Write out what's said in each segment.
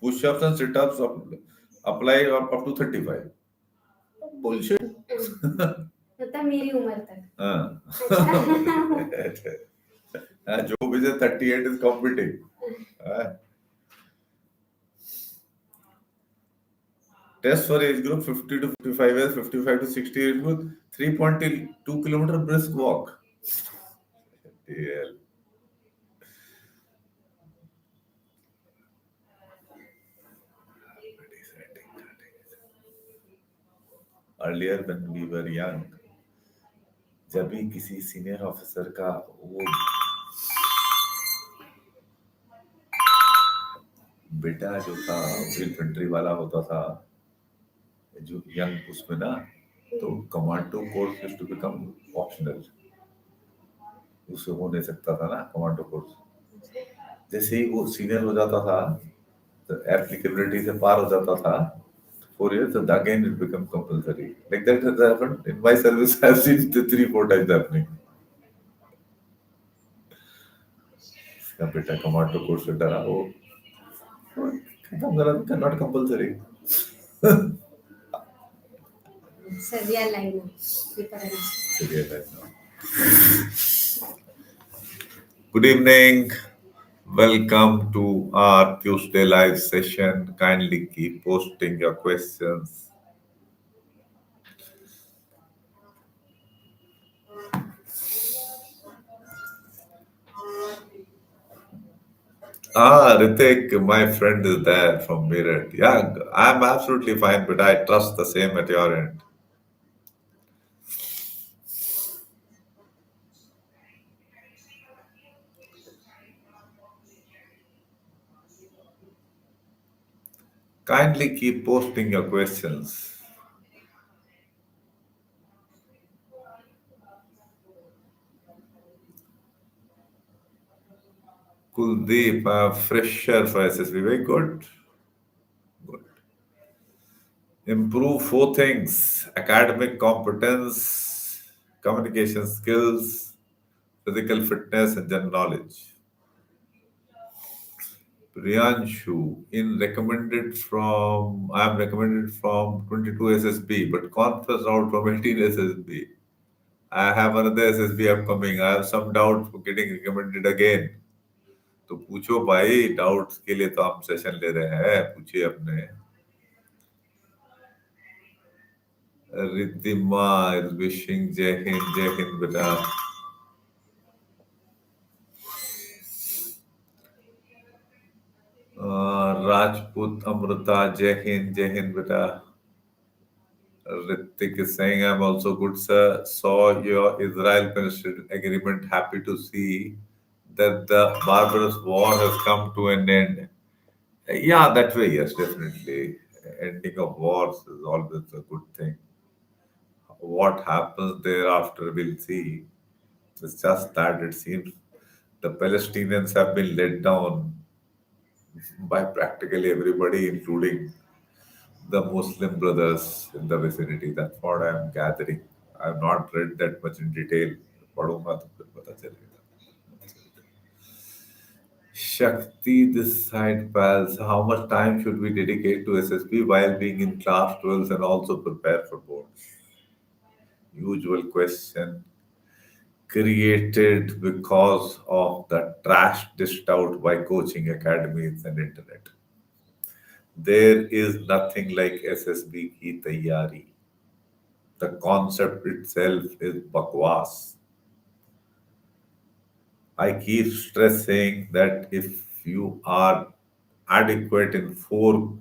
push-ups and sit-ups apply up to 35. Bullshit. मतलब मेरी उम्र तक. जो भी 38 is competing. Test for age group 50 to 55 years, 55 to 60 age group, 3.2 kilometer brisk walk. DL. Earlier when we were young, जब भी किसी सीनियर ऑफिसर का वो बेटा जो था इन्फेंट्री वाला होता था, जो यंग उसमें ना, तो commando course used to become optional. उससे हो नहीं सकता था ना कमांडो कोर्स. जैसे ही वो सीनियर हो जाता था, तो एप्लीकेबिलिटी से पार हो जाता था, 4 years, and again it becomes compulsory. Like that has happened in my service. I've seen 3-4 times happening. इसका बेटा कमांडो कोर्स से डरा हो, not compulsory. Severe line. Good evening. Welcome to our Tuesday live session. Kindly keep posting your questions. Ritik, my friend is there from Meerut. Yeah, I'm absolutely fine, but I trust the same at your end. Kindly keep posting your questions. Kuldeep, a fresher for SSB. Very good. Good. Improve 4 things: academic competence, communication skills, physical fitness, and general knowledge. Priyanshu, I'm recommended from 22 SSB, but conference out from 18 SSB. I have another SSB upcoming. I have some doubt for getting recommended again. तो पूछो भाई, doubts के लिए तो हम session ले रहे हैं, पूछिए अपने. रिद्धिमा is wishing जय हिंद बेटा. Rajput Amrita, Jai Hind beta. Ritik is saying, I'm also good, sir. Saw your Israel-Palestine agreement. Happy to see that the barbarous war has come to an end. Yeah, that way, yes, definitely. Ending of wars is always a good thing. What happens thereafter, we'll see. It's just that it seems the Palestinians have been let down by practically everybody, including the Muslim brothers in the vicinity. That's what I'm gathering. I've not read that much in detail. पढ़ूंगा तो फिर पता चलेगा. Shakti, this side pals, how much time should we dedicate to SSB while being in class 12 and also prepare for boards? Usual question created because of the trash dished out by coaching academies and internet. There is nothing like SSB ki taiyari. The concept itself is bakwas. I keep stressing that if you are adequate in 4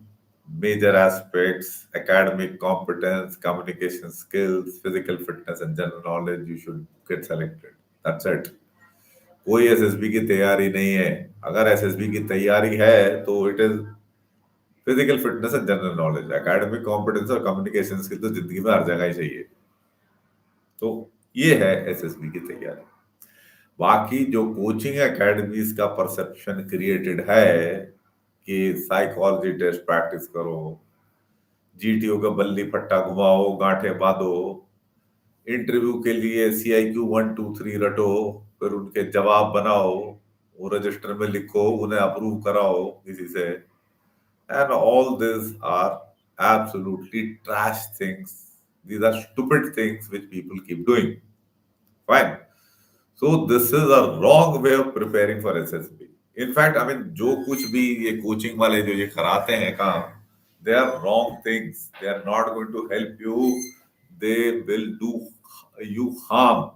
major aspects: academic competence, communication skills, physical fitness, and general knowledge, you should get selected. That's it. कोई SSB की तैयारी नहीं है. अगर SSB की तैयारी है तो it is physical fitness and general knowledge. Academic competence और कम्युनिकेशन स्किल तो जिंदगी में हर जगह ही चाहिए. तो ये है एसएसबी की तैयारी. बाकी जो कोचिंग एकेडमीज का परसेप्शन क्रिएटेड है कि साइकोलॉजी टेस्ट प्रैक्टिस करो, जीटीओ का बल्ली पट्टा घुमाओ, गांठे बांधो, इंटरव्यू के लिए CIQ 1 2 3 रटो, फिर उनके जवाब बनाओ, वो रजिस्टर में लिखो, उन्हें अप्रूव कराओ किसी से, And all these are absolutely trash things. These are stupid things which people keep doing. Fine. So this is a wrong way of preparing for SSB. In fact, I mean, जो कुछ भी ये coaching वाले जो ये कराते हैं काम, they are wrong things. They are not going to help you. They will do you harm.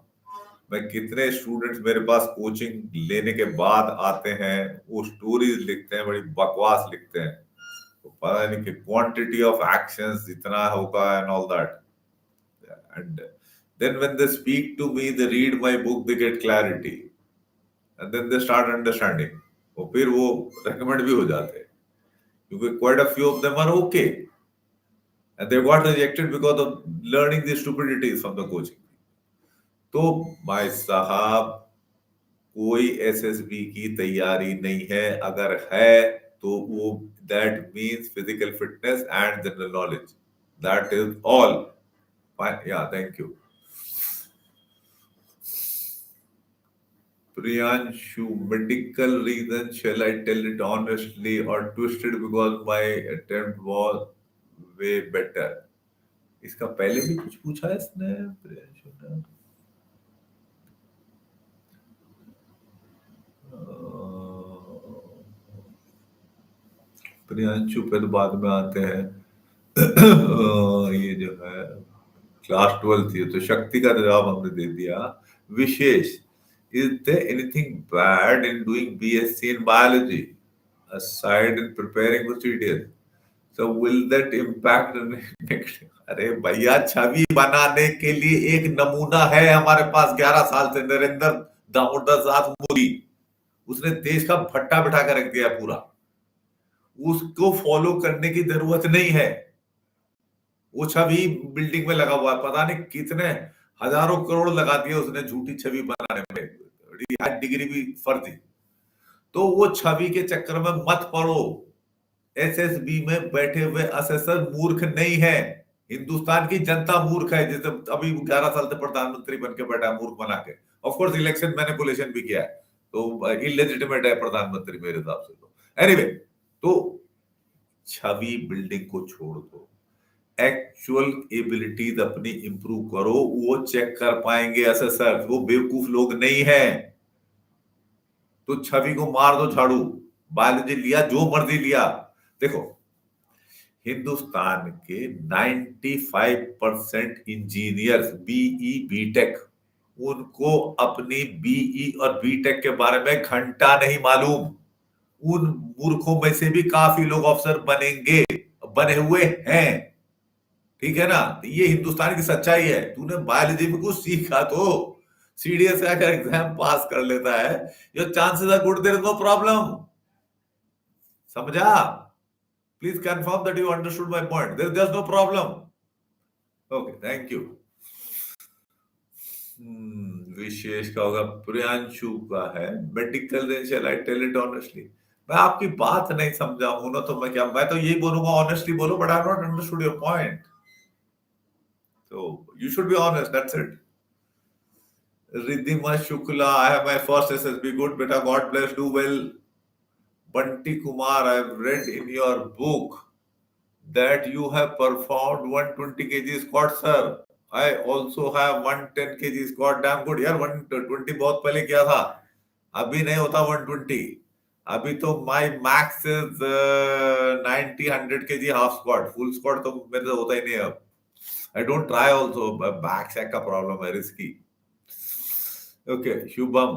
मैं कितने स्टूडेंट्स मेरे पास कोचिंग लेने के बाद आते हैं, वो स्टोरीज लिखते हैं, बड़ी बकवास लिखते हैं, तो पता नहीं कि क्वांटिटी ऑफ एक्शंस इतना होगा and all that. And then when they speak to me, they read my book, they get clarity. And then they start understanding. और फिर वो recommend भी हो जाते हैं. क्योंकि quite a few of them are okay. And they got rejected because of learning the stupidities from the coaching. तो भाई साहब, कोई एसएसबी की तैयारी नहीं है. अगर है तो वो that means physical fitness and general knowledge. That is all. Fine. Yeah, thank you. Priyanshu, medical reason, shall I tell it honestly or twist it because my attempt was way better? इसका पहले भी कुछ पूछा है इसने प्रियांशु ने. प्रियांशु पे तो बाद में आते हैं. ये जो है क्लास 12 थी, तो शक्ति का जवाब हमने दे दिया. विशेष, is there anything bad in doing BSc in biology aside in preparing for CDS? So will that impact next? अरे भैया, छवि बनाने के लिए एक नमूना है हमारे पास 11 साल से, नरेंद्र दामोदर दास मोदी. उसने देश का भट्टा बिठा कर रख दिया पूरा. उसको फॉलो करने की जरूरत नहीं है. वो छवि बिल्डिंग में लगा हुआ है, पता नहीं कितने हजारों करोड़ लगा दिए उसने झूठी छवि बनाने में. डिग्री भी फर्जी. तो वो छवि के चक्कर में मत पड़ो. एसएसबी में बैठे हुए असेसर मूर्ख नहीं है. हिंदुस्तान की जनता मूर्ख है, जिसे अभी 11 साल से प्रधानमंत्री बन के बैठा है मूर्ख बना के. ऑफ कोर्स इलेक्शन मैनिपुलेशन भी किया है, तो इलेजिटिमेट है प्रधानमंत्री मेरे हिसाब से. तो एनीवे, तो छवि बिल्डिंग को छोड़ दो. एक्चुअल एबिलिटीज अपनी इंप्रूव करो. वो चेक कर पाएंगे असेसर, वो बेवकूफ लोग नहीं है. तो छवि को मार दो झाड़ू. बायोलॉजी लिया, जो मर्जी लिया. देखो, हिंदुस्तान के 95% इंजीनियर्स बीई बीटेक, उनको अपनी बीई और बीटेक के बारे में घंटा नहीं मालूम. उन मूर्खों में से भी काफी लोग अफसर बनेंगे, बने हुए हैं. ठीक है ना. ये हिंदुस्तान की सच्चाई है. तूने बायोलॉजी में कुछ सीखा तो सीडीएस का एग्जाम पास कर लेता है, your chances are good, there is no problem. समझा? Please confirm that you understood my point. There is just no problem. Okay, thank you. Vishesh का होगा, प्रियांशु का है medical range, shall I tell it honestly. मैं आपकी बात नहीं समझा हूं ना, तो मैं तो यही बोलूंगा, ऑनेस्टली बोलो, but I not understood your point. So you should be honest. That's it. Ridhima Shukla, I have my first SSB. Good, beta. God bless. Do well. Banti Kumar, I have read in your book that you have performed 120 kg squat, sir. I also have 110 kg squat. Damn good. यार 120 बहुत पहले किया था. अभी नहीं होता 120. अभी तो my max is 90 100 kg half squat. Full squat तो मेरे से होता ही नहीं अब. I don't try also. Back sack का problem है, risky. Okay, Shubham.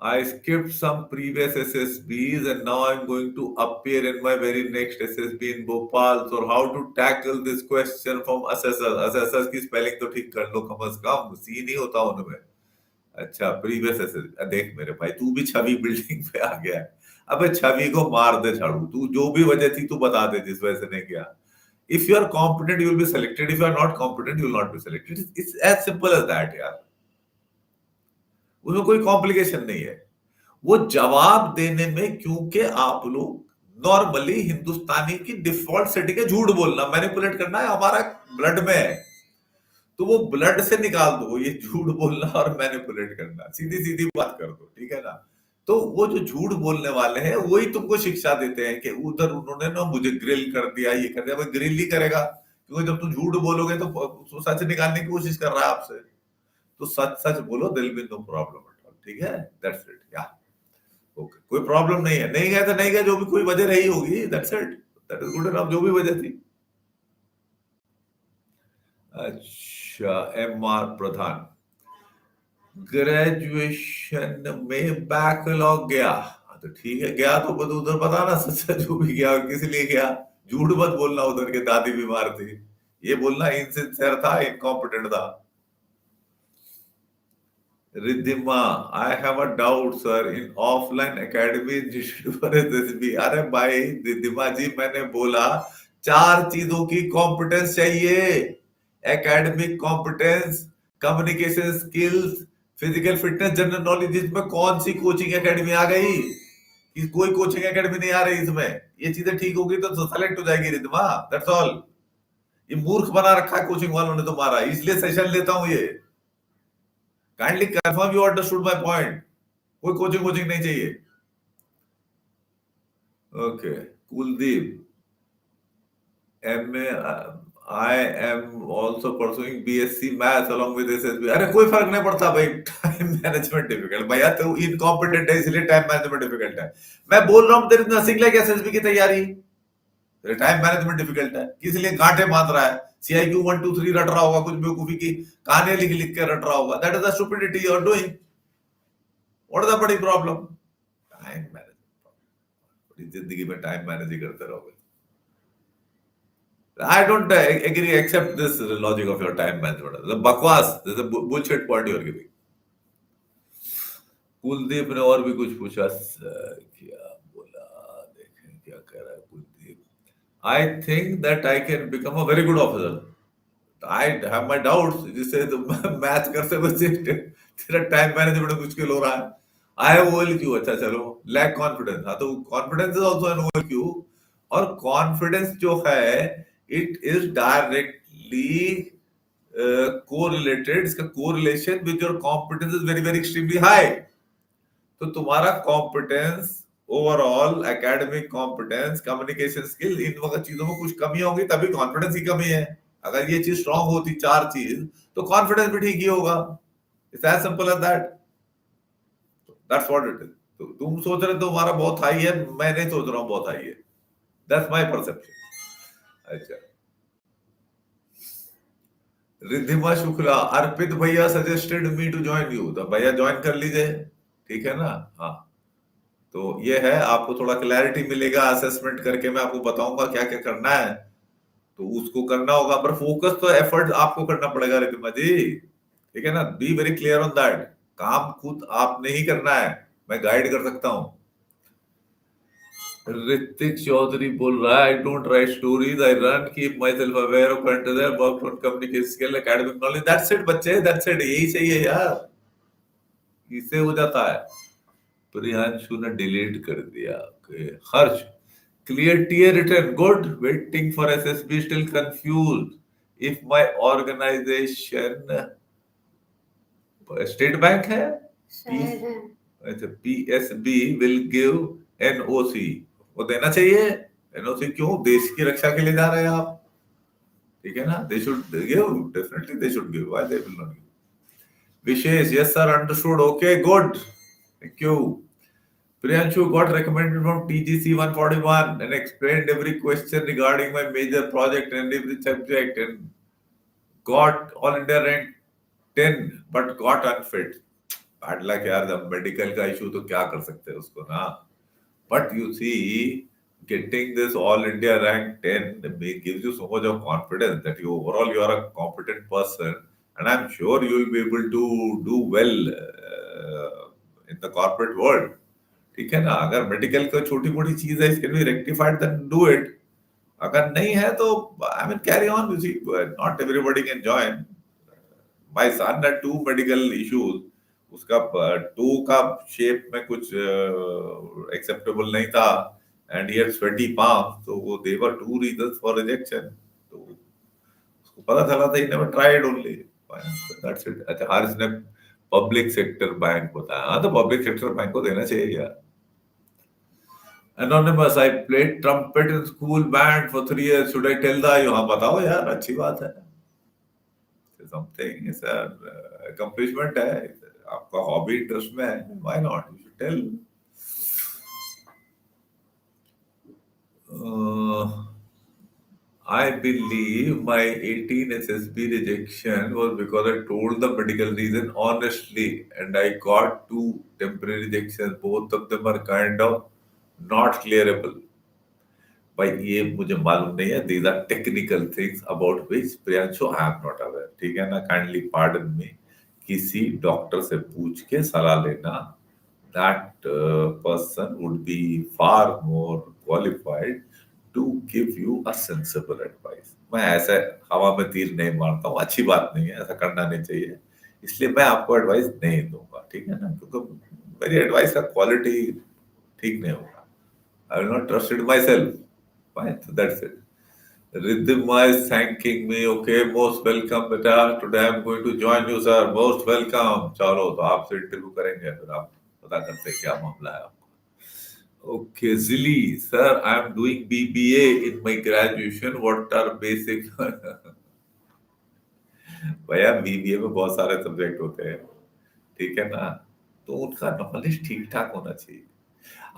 I skipped some previous SSBs and now I'm going to appear in my very next SSB in Bhopal. So how to tackle this question from assessors? Assessors की spelling तो ठीक कर लो कम से कम. C नहीं होता उनमें. अच्छा, previous SSB. देख मेरे भाई, तू भी छवि बिल्डिंग पे आ गया है. अबे छवि को मार दे झाड़ू. तू जो भी वजह थी तू बता दे जिस वजह से नहीं किया. If you are competent, you will be selected. If you are not competent, you will not be selected. It's as simple as that, यार. उसमें कोई कॉम्प्लिकेशन नहीं है. वो जवाब देने में, क्योंकि आप लोग नॉर्मली हिंदुस्तानी की डिफॉल्ट सेटिंग है झूठ बोलना, मैनिपुलेट करना है, हमारा ब्लड में है. तो वो ब्लड से निकाल दो ये झूठ बोलना और मैनिपुलेट करना. सीधी सीधी बात कर दो. ठीक है ना. तो वो जो झूठ बोलने वाले हैं वही तुमको शिक्षा देते हैं कि उधर उन्होंने ना मुझे ग्रिल कर दिया, ये कर दिया। भाई ग्रिल ही करेगा, क्योंकि जब तुम झूठ बोलोगे तो सच निकालने की कोशिश कर रहा है आपसे। तो सच सच बोलो, दिल में नो प्रॉब्लम एट ऑल, ठीक है? दैट्स इट, या ओके, कोई प्रॉब्लम नहीं है। नहीं गया तो नहीं गया, जो भी कोई वजह रही होगी, that's it, that is good enough, जो भी वजह थी। अच्छा, एम आर प्रधान, ग्रेजुएशन में बैकलॉग गया। हाँ, तो ठीक है, गया तो उधर बताना सच सच जो भी गया और किस लिए गया। झूठ मत बोलना उधर के दादी बीमार थी, ये बोलना इनसिंसियर था, इनकॉम्पिटेंट था। Riddhima, I have a doubt, sir. In offline academy needed for SSB. अरे भाई रिद्धिमा जी, मैंने बोला 4 चीजों की कॉम्पिटेंस चाहिए: academic competence, communication skills, physical fitness, general knowledge. इसमें कौन सी कोचिंग एकेडमी आ गई? कोई कोचिंग एकेडमी नहीं आ रही इसमें। ये चीजें ठीक होगी तो सेलेक्ट हो जाएगी रिद्धिमा, दैट्स ऑल। ये मूर्ख बना रखा है कोचिंग वालों ने तुम्हारा, इसलिए सेशन लेता हूं ये। Kindly confirm you understood my point. कोई कोचिंग कोचिंग नहीं चाहिए। Okay, Kuldeep, MA, I am also pursuing BSc maths along with SSB. अरे कोई फर्क नहीं पड़ता भाई, टाइम मैनेजमेंट डिफिकल्ट भैया, तो इनकॉम्पिटेंट है इसलिए टाइम मैनेजमेंट डिफिकल्ट है। मैं बोल रहा हूँ there is nothing like SSB की तैयारी, टाइम मैनेजमेंट डिफिकल्ट है, किस लिए गांठे बांध रहा है? सीआईक्यू 1 2 3 रट रहा होगा, कुछ बेवकूफी की कहानियां लिख लिख के रट रहा होगा। That is the stupidity you are doing. What is the बड़ी प्रॉब्लम? टाइम मैनेजमेंट, जिंदगी में टाइम मैनेज ही करते रहोगे। I don't agree, accept this logic of your time management. The bakwas, this is a bullshit point you are giving. Kuldeep ने और भी कुछ पूछा, क्या बोला, देखें क्या कह रहा है Kuldeep. I think that I can become a very good officer. I have my doubts, जिससे तो मैथ करते बच्चे तेरा टाइम मैनेजमेंट मुश्किल हो रहा है। आई हैव OLQ, अच्छा चलो, लैक कॉन्फिडेंस, हाँ तो confidence is also an OLQ। और कॉन्फिडेंस जो है, इट इज डायरेक्टली कोरिलेटेड, इसका correlation with your competence is very very extremely high. तो तुम्हारा competence overall, academic competence, communication skill, इन वक्त चीजों में कुछ कमी होगी तभी कॉन्फिडेंस की कमी है। अगर ये चीज स्ट्रांग होती, 4 चीज, तो कॉन्फिडेंस भी ठीक ही होगा। It's as simple as that, that's what it is. तो तुम सोच रहे हो तुम्हारा बहुत हाई है, मैं नहीं सोच रहा हूँ बहुत हाई है, दैट्स माय परसेप्शन। अच्छा, रिद्धिमा शुक्ला, अर्पित भैया suggested me to join you, तो भैया ज्वाइन कर लीजिए, ठीक है ना? हाँ, तो ये है, आपको थोड़ा क्लैरिटी मिलेगा, असेसमेंट करके मैं आपको बताऊंगा क्या क्या करना है, तो उसको करना होगा। पर फोकस तो एफर्ट आपको करना पड़ेगा रिद्धिमा जी, ठीक है ना? Be very clear on that. काम खुद आपने ही करना है, मैं गाइड कर सकता हूँ। ऋतिक चौधरी बोल रहा है, I don't write stories, I run, keep my self aware of current affair, work on communication skill, academic knowledge. That's it बच्चे, दैट्स इट, यही चाहिए यार, इससे हो जाता है। प्रियांशु ने डिलीट कर दिया। Okay. Harsh, clear tier written, good, waiting for SSB, still confused if my organization state bank है, शायद है। अच्छा, PSB will give NOC, वो देना चाहिए। NOC क्यों? देश की रक्षा के लिए जा रहे हैं आप, ठीक है ना? they should give, definitely they should give, why they will not give? Wishes, yes sir, understood, okay, good, thank you. Priyanshu got recommended from TGC 141 and explained every question regarding my major project and every subject and got all India rank 10 but got unfit. Bad luck यार, जब medical का issue तो क्या कर सकते हैं उसको ना। But you see, getting this all India rank 10 gives you so much of confidence that you overall you are a competent person, and I'm sure you will be able to do well in the corporate world. ठीक है ना? अगर medical का छोटी मोटी चीज है, इसके भी रेक्टिफाइड, देन डू इट। अगर नहीं है तो I mean carry on, you see, not everybody can join. My son had 2 medical issues, उसका टू का शेप में कुछ एक्सेप्टेबल नहीं था, and he had sweaty palm, तो वो they were 2 reasons for rejection. तो उसको पता चला था, he never tried only, that's it. अच्छा, हर्ष ने पब्लिक सेक्टर बैंक होता है। हाँ, तो पब्लिक सेक्टर बैंक को देना चाहिए यार। Anonymous, I played trumpet in school band for 3 years. Should I tell the you? हाँ बताओ यार, अच्छी बात है। Something is a accomplishment है, आपका हॉबी इंटरेस्ट में है, why not? You should tell. I believe my 18 SSB rejection was because I told the medical reason honestly, and I got 2 temporary rejections. Both of them are kind of not clearable. भाई ये मुझे मालूम नहीं है, these are technical things about which Priyanshu I am not aware, ठीक है ना? Kindly pardon me, किसी डॉक्टर से पूछ के सलाह लेना, that person would be far more qualified to give you a sensible advice. मैं ऐसे हवा में तीर नहीं मारता हूँ, अच्छी बात नहीं है, ऐसा करना नहीं चाहिए, इसलिए मैं आपको एडवाइस नहीं दूंगा, ठीक है ना? क्योंकि मेरी एडवाइस का क्वालिटी ठीक नहीं होगा। I will not trust it myself. Fine, so that's it. Riddhima is thanking me. Okay, most welcome, beta. Today I'm going to join you, sir. Most welcome. चलो तो आपसे इंटरव्यू करेंगे, फिर आप पता करते हैं क्या मामला है आपका। Okay, Zili, sir, I'm doing BBA in my graduation. What are basic? भैया बीबीए में बहुत सारे सब्जेक्ट होते हैं, ठीक है ना? तो उनका नॉलेज ठीक ठाक होना चाहिए।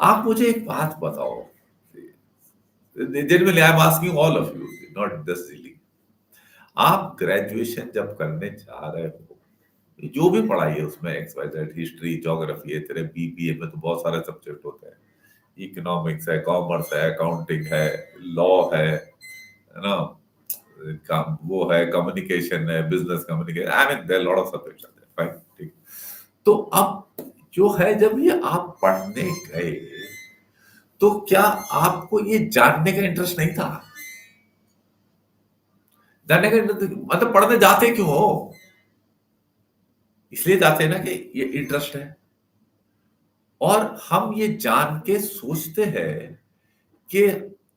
आप मुझे एक बात बताओ, genuinely I'm asking all of you, not just Zili. आप ग्रेजुएशन जब करने जा रहे हो, जो भी पढ़ाई है उसमें X Y Z, history, geography है, तेरे बीबीए में तो बहुत सारे सब्जेक्ट होते हैं, इकोनॉमिक्स है, कॉमर्स है, अकाउंटिंग है, लॉ है ना, वो है, कम्युनिकेशन है, business communication, I mean there lot of subjects are there, fine, ठीक। तो अब जो है, जब ये आप पढ़ने गए तो क्या आपको ये जानने का इंटरेस्ट नहीं था? जानने का इंटरेस्ट मतलब पढ़ने जाते क्यों हो? इसलिए जाते हैं ना कि ये इंटरेस्ट है, और हम ये जान के सोचते हैं कि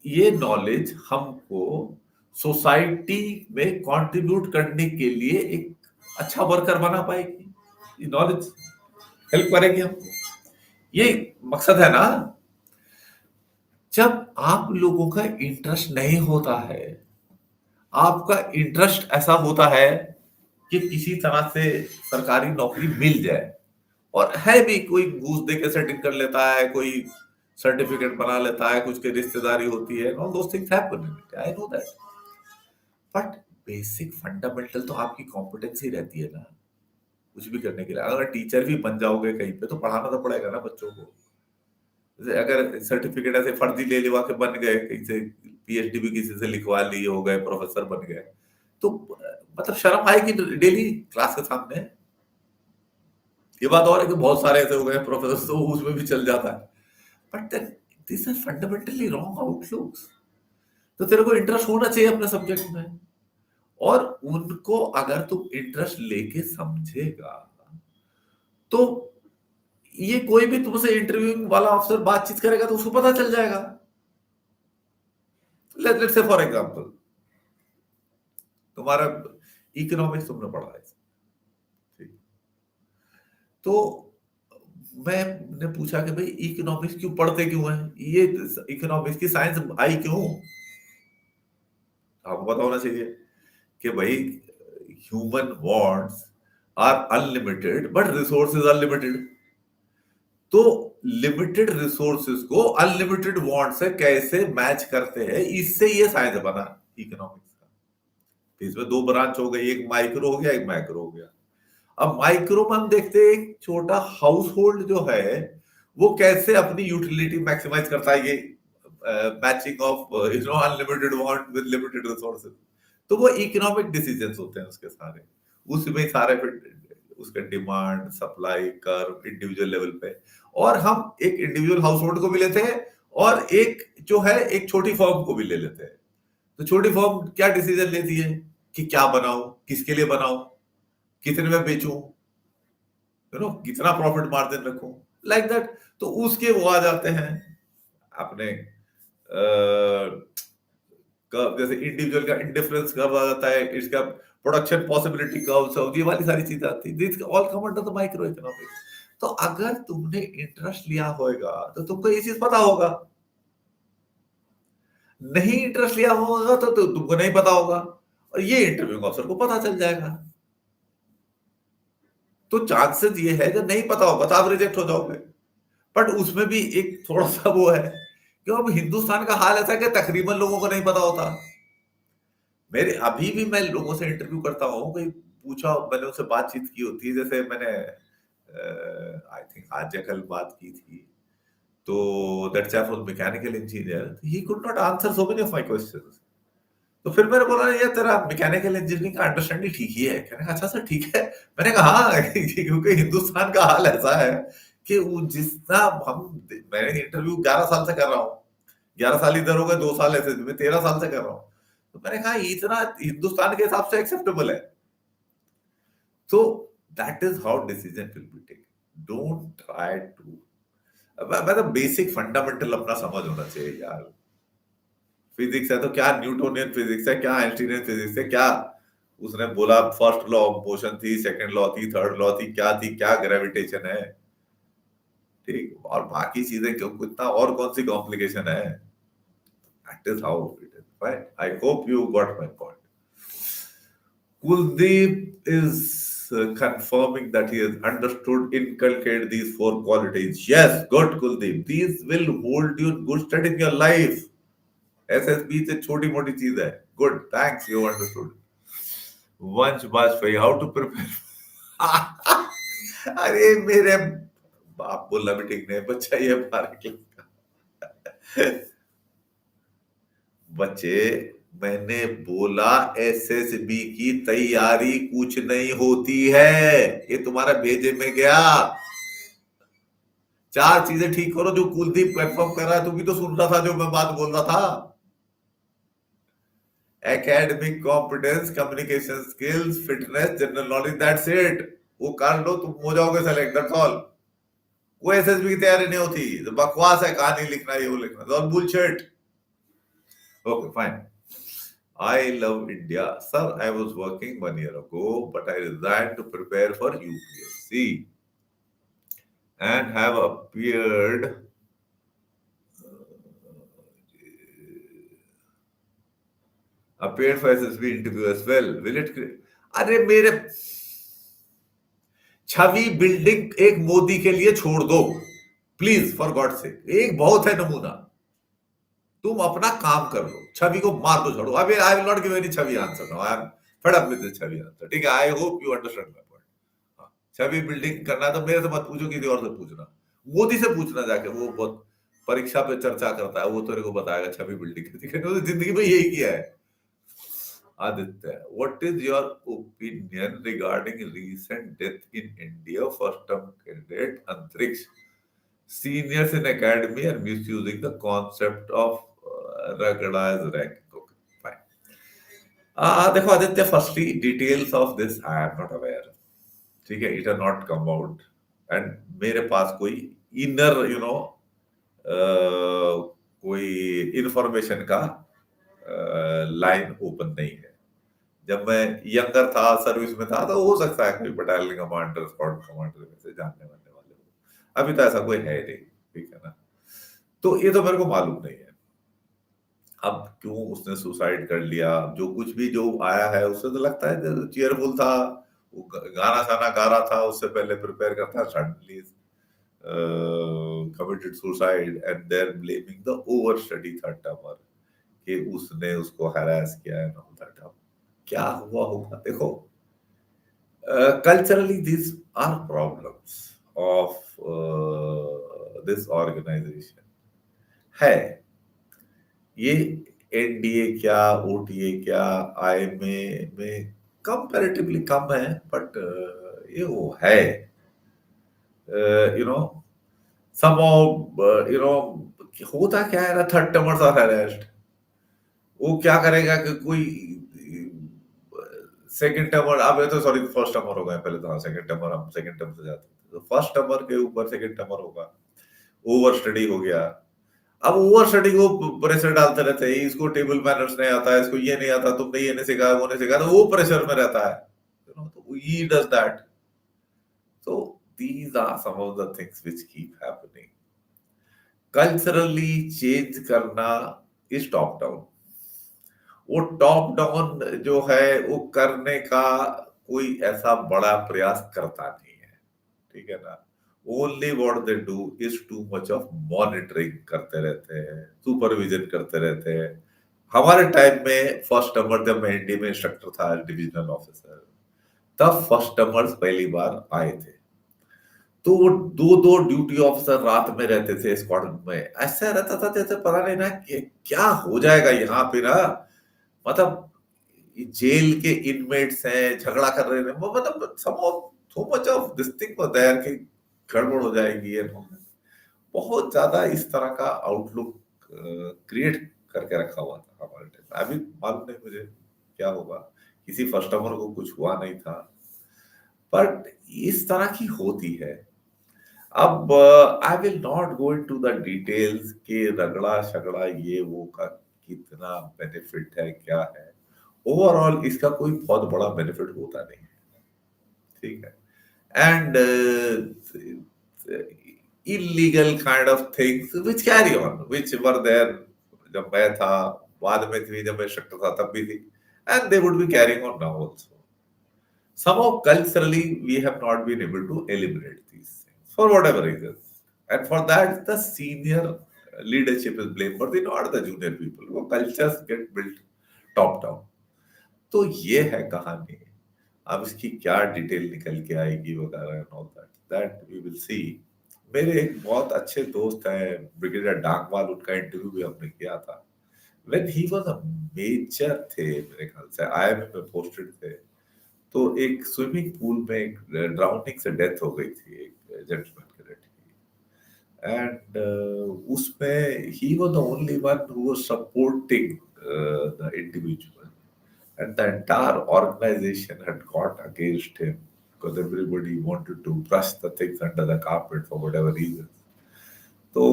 ये नॉलेज हमको सोसाइटी में कंट्रीब्यूट करने के लिए एक अच्छा वर्कर बना पाएगी, ये नॉलेज हेल्प करेगी हमको, ये मकसद है ना। जब आप लोगों का इंटरेस्ट नहीं होता है, आपका इंटरेस्ट ऐसा होता है कि किसी तरह से सरकारी नौकरी मिल जाए, और है भी, कोई घूस दे के सेटिंग कर लेता है, कोई सर्टिफिकेट बना लेता है, कुछ की रिश्तेदारी होती है, all those things happen, I know that, but basic fundamental तो आपकी कॉम्पिटेंसी रहती है ना कुछ भी करने के लिए। अगर टीचर भी बन जाओगे कहीं पे तो पढ़ाना तो पड़ेगा ना बच्चों को। जैसे अगर सर्टिफिकेट ऐसे फर्जी ले लिवा के बन गए, कहीं से पीएचडी भी किसी से लिखवा ली, हो गए प्रोफेसर बन गए, तो मतलब शर्म आएगी डेली क्लास के सामने। ये बात और है कि बहुत सारे ऐसे हो गए प्रोफेसर, तो उसमें भी चल जाता है, but then this are fundamentally wrong outlooks. तो तेरे को इंटरेस्ट होना चाहिए अपने सब्जेक्ट में, और उनको अगर तू इंटरेस्ट लेके समझेगा तो ये कोई भी तुमसे इंटरव्यूइंग वाला अफसर बातचीत करेगा तो उसको पता चल जाएगा। लेट्स से फॉर एग्जांपल, तुम्हारा इकोनॉमिक्स तुमने पढ़ा है, ठीक, तो मैंने पूछा कि भाई इकोनॉमिक्स क्यों पढ़ते क्यों है, ये इकोनॉमिक्स की साइंस आई क्यों? आपको पता होना चाहिए कि भाई human wants are unlimited but resources are limited. तो लिमिटेड रिसोर्सेज को अनलिमिटेड वांट से कैसे मैच करते हैं, इससे ये साइंस बना इकोनॉमिक्स का। इसमें 2 ब्रांच हो गई, एक माइक्रो हो गया, एक मैक्रो हो गया। अब माइक्रो में हम देखते हैं एक छोटा हाउस होल्ड जो है वो कैसे अपनी यूटिलिटी मैक्सिमाइज करता है, ये matching of unlimited want with limited resources. तो वो इकोनॉमिक डिसीजंस होते हैं उसके सारे, उसमें सारे उसके demand supply curve individual level पे, और हम एक इंडिविजुअल हाउस होल्ड को भी लेते हैं और एक जो है एक छोटी फर्म को भी ले लेते हैं। तो छोटी फर्म क्या डिसीजन लेती है कि क्या बनाऊं, किसके लिए बनाऊं, कितने में बेचूं, कितना प्रॉफिट मार्जिन रखूं, लाइक दैट। तो उसके वो आ जाते हैं अपने कर्व, जैसे इंडिविजुअल का इंडिफरेंस कर्व आ जाता है, इसका प्रोडक्शन पॉसिबिलिटी कर्व, ये वाली सारी चीजें आती है, this all come under the micro economics. तो अगर तुमने इंटरेस्ट लिया होगा तो तुमको ये चीज पता होगा, नहीं इंटरेस्ट लिया होगा तो तुमको नहीं पता होगा, और ये इंटरव्यू ऑफिसर को पता चल जाएगा। तो चांसेस ये है जब नहीं पता होगा तो आप रिजेक्ट हो जाओगे। बट उसमें भी एक थोड़ा सा वो है कि अब हिंदुस्तान का हाल ऐसा है कि तकरीबन लोगों को नहीं पता होता। मेरे अभी भी मैं लोगों से इंटरव्यू करता हूँ, कोई पूछा, मैंने उनसे बातचीत की होती है, जैसे मैंने आई थिंक आज या कल बात की थी, तो that chap was mechanical engineer, he could not answer so many of my questions. तो फिर मैंने बोला यार तेरा मैकेनिकल इंजीनियरिंग का अंडरस्टैंडिंग ठीक ही है। कहने का अच्छा सर ठीक है। मैंने कहा हाँ क्योंकि हिंदुस्तान का हाल ऐसा है कि वो जितना हम, मैंने इंटरव्यू 11 साल से कर रहा हूँ, 11 साल इधर हो गए, 2 साल ऐसे में 13 साल से कर रहा हूँ। तो मैंने कहा इतना हिंदुस्तान के हिसाब से एक्सेप्टेबल है। So that is how decision will be taken. Don't try to, मतलब बेसिक फंडामेंटल अपना समझ होना चाहिए यार। फिजिक्स है तो क्या न्यूटोनियन फिजिक्स है, क्या आइंस्टीनियन फिजिक्स है, क्या उसने बोला फर्स्ट लॉ ऑफ मोशन थी, सेकंड लॉ थी, थर्ड लॉ थी, क्या ग्रेविटेशन है, ठीक, और बाकी चीजें क्यों, कितना और कौन सी कॉम्प्लिकेशन है। That is how it is, right? I hope you got my point. Kuldeep is confirming that he has understood, inculcate these 4 qualities. Yes, good Kuldeep. These will hold you good stead in your life. SSB से छोटी मोटी चीज है. Good, thanks, you understood. Vansh Bajpayee, how to prepare? अरे मेरे बाप बोलना भी ठीक नहीं, बच्चा ये बाहर बच्चे, मैंने बोला एसएसबी की तैयारी कुछ नहीं होती है, ये तुम्हारा भेजे में गया। 4 चीजें ठीक करो जो कुलदीप कंफर्म कर रहा है, तू भी तो सुन रहा था जो मैं बात बोल रहा था। Academic competence, communication skills, fitness, general knowledge, that's it. वो कर लो, तुम हो जाओगे सेलेक्ट, दैट्स ऑल। कोई एसएसबी की तैयारी नहीं होती, तो बकवास है, कहानी लिखना, ये वो लिखना, all bullshit. Okay fine. I love India. Sir, I was working 1 year ago, but I resigned to prepare for UPSC and have appeared for SSB interview as well. Will it? अरे मेरे छवि बिल्डिंग एक मोदी के लिए छोड़ दो please, for God से, एक बहुत है नमूना। तुम अपना काम कर लो, छवि को मार दो, छोड़ो। अभी I will not give any Chhavi answer now, I am fed up with this Chhavi answer, ठीक है? I hope you understand my point. Chhavi building करना है तो मेरे से मत पूछो, किसी और से पूछना, मोदी से पूछना जाके, वो बहुत परीक्षा पे चर्चा करता है, वो तेरे को बताएगा छवि बिल्डिंग कैसे करनी है, जिंदगी में यही किया है। Aditya, what is your opinion regarding recent death in India first term candidate अंतरिक्ष seniors in academy are misusing the concept of recognized rank? Okay, fine. देखो Aditya, firstly details of this I am not aware, ठीक है? It has not come out, and मेरे पास कोई inner कोई information का line open नहीं है। जब मैं यंगर था, सर्विस में था, तो हो सकता है कोई बटालियन कमांडर, स्क्वाड कमांडर में से जानने वाले हो। अभी तो ऐसा कोई है नहीं, ठीक है ना? तो ये तो मेरे को मालूम नहीं है अब क्यों उसने सुसाइड कर लिया। जो कुछ भी जो आया है उससे तो लगता है चीयरफुल था, वो गाना शाना गा रहा था, उससे पहले प्रिपेयर करता, suddenly committed suicide, and they are blaming the over study third termer कि उसने उसको हैरेस किया है, क्या हुआ होगा। देखो, culturally these are problems of this organization है। ये एनडीए क्या, ओटीए क्या, आईएमए में कंपैरेटिवली कम है, बट ये वो है, यू नो, somehow, होता क्या है ना, थर्ड टर्मर्स आर harassed। वो क्या करेगा कि कोई सेकंड टर्मर, अब तो सॉरी फर्स्ट टर्मर हो गए, पहले तो हाँ सेकंड टर्मर, हम सेकंड टर्म से जाते हैं, तो फर्स्ट टर्मर के ऊपर सेकंड टर्मर होगा, ओवर स्टडी हो गया। अब ओवर स्टडी को प्रेशर डालते रहते हैं, इसको टेबल मैनर्स नहीं आता है, इसको ये नहीं आता, तुमने ये नहीं सिखाया, वो नहीं सिखाया, तो वो प्रेशर में रहता है, तो he does that. So these are some of the things which keep happening. Culturally change करना is top down. वो टॉप डाउन जो है वो करने का कोई ऐसा बड़ा प्रयास करता नहीं है, ठीक है ना। Only what they do is too much of monitoring करते रहते हैं, सुपरविजन करते रहते हैं। हमारे टाइम में फर्स्ट नंबर, जब मैं एनडी में इंस्ट्रक्टर था, डिविजनल ऑफिसर, तब फर्स्ट नंबर्स पहली बार आए थे, तो वो दो दो ड्यूटी ऑफिसर रात में रहते थे स्क्वाड्रन में। ऐसा रहता था जैसे पता नहीं ना कि क्या हो जाएगा यहाँ पे ना, मतलब जेल के इनमेट्स हैं, झगड़ा कर रहे हैं, वो मतलब so much of this thing was there कि गड़बड़ हो जाएगी। ये बहुत ज्यादा इस तरह का आउटलुक क्रिएट करके रखा हुआ था हमारे टाइम। अभी मालूम नहीं मुझे क्या होगा, किसी फर्स्ट टाइमर को कुछ हुआ नहीं था, बट इस तरह की होती है। अब I will not go into the details के रगड़ा शगड़ा ये वो का कितना बेनिफिट है, क्या है। ओवरऑल इसका कोई बहुत बड़ा बेनिफिट होता नहीं है, ठीक है। And illegal kind of things which carry on, which were there जब मैं था, बाद में थी, जब मैं इंस्ट्रक्टर था तब भी थी, and they would be carrying on now also. Somehow culturally we have not been able to eliminate these things for whatever reasons, and for that the senior leadership is blameworthy, not the junior people. वो cultures get built top down. तो ये है कहानी। अब इसकी क्या detail निकल के आएगी वगैरह and all that we will see. मेरे एक बहुत अच्छे दोस्त हैं ब्रिगेडियर डांगवाल, उनका इंटरव्यू भी हमने किया था। When he was a major थे, मेरे ख्याल से आईएमए में पोस्टेड थे, तो एक स्विमिंग पूल में एक ड्राउनिंग से डेथ हो गई थी एक जेंटलमैन कैडेट की, एंड उसमें he was the only one who was supporting the individual, and the entire organization had got against him because everybody wanted to brush the things under the carpet for whatever reason. तो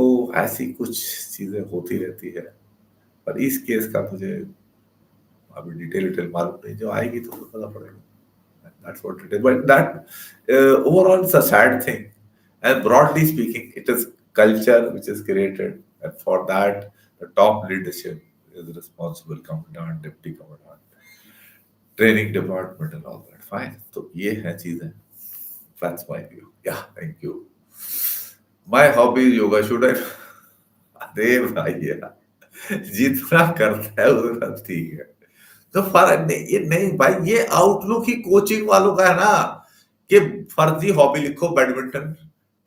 ऐसी कुछ चीजें होती रहती है, पर इस case का मुझे अभी डिटेल मालूम नहीं, जो आएगी तो पता पड़ेगा। That's what it is. But that overall it's a sad thing. And broadly speaking, it is culture which is created. And for that, the top leadership is responsible, commandant, deputy commandant, training department and all that. Fine. So ये है चीजें. That's my view. Yeah, thank you. My hobby is yoga. Should I? अरे भाई यार, जितना करता है उतना ठीक है। तो फर्क नहीं, ये नहीं भाई, ये आउटलुक ही कोचिंग वालों का है ना, कि फर्जी हॉबी लिखो बैडमिंटन,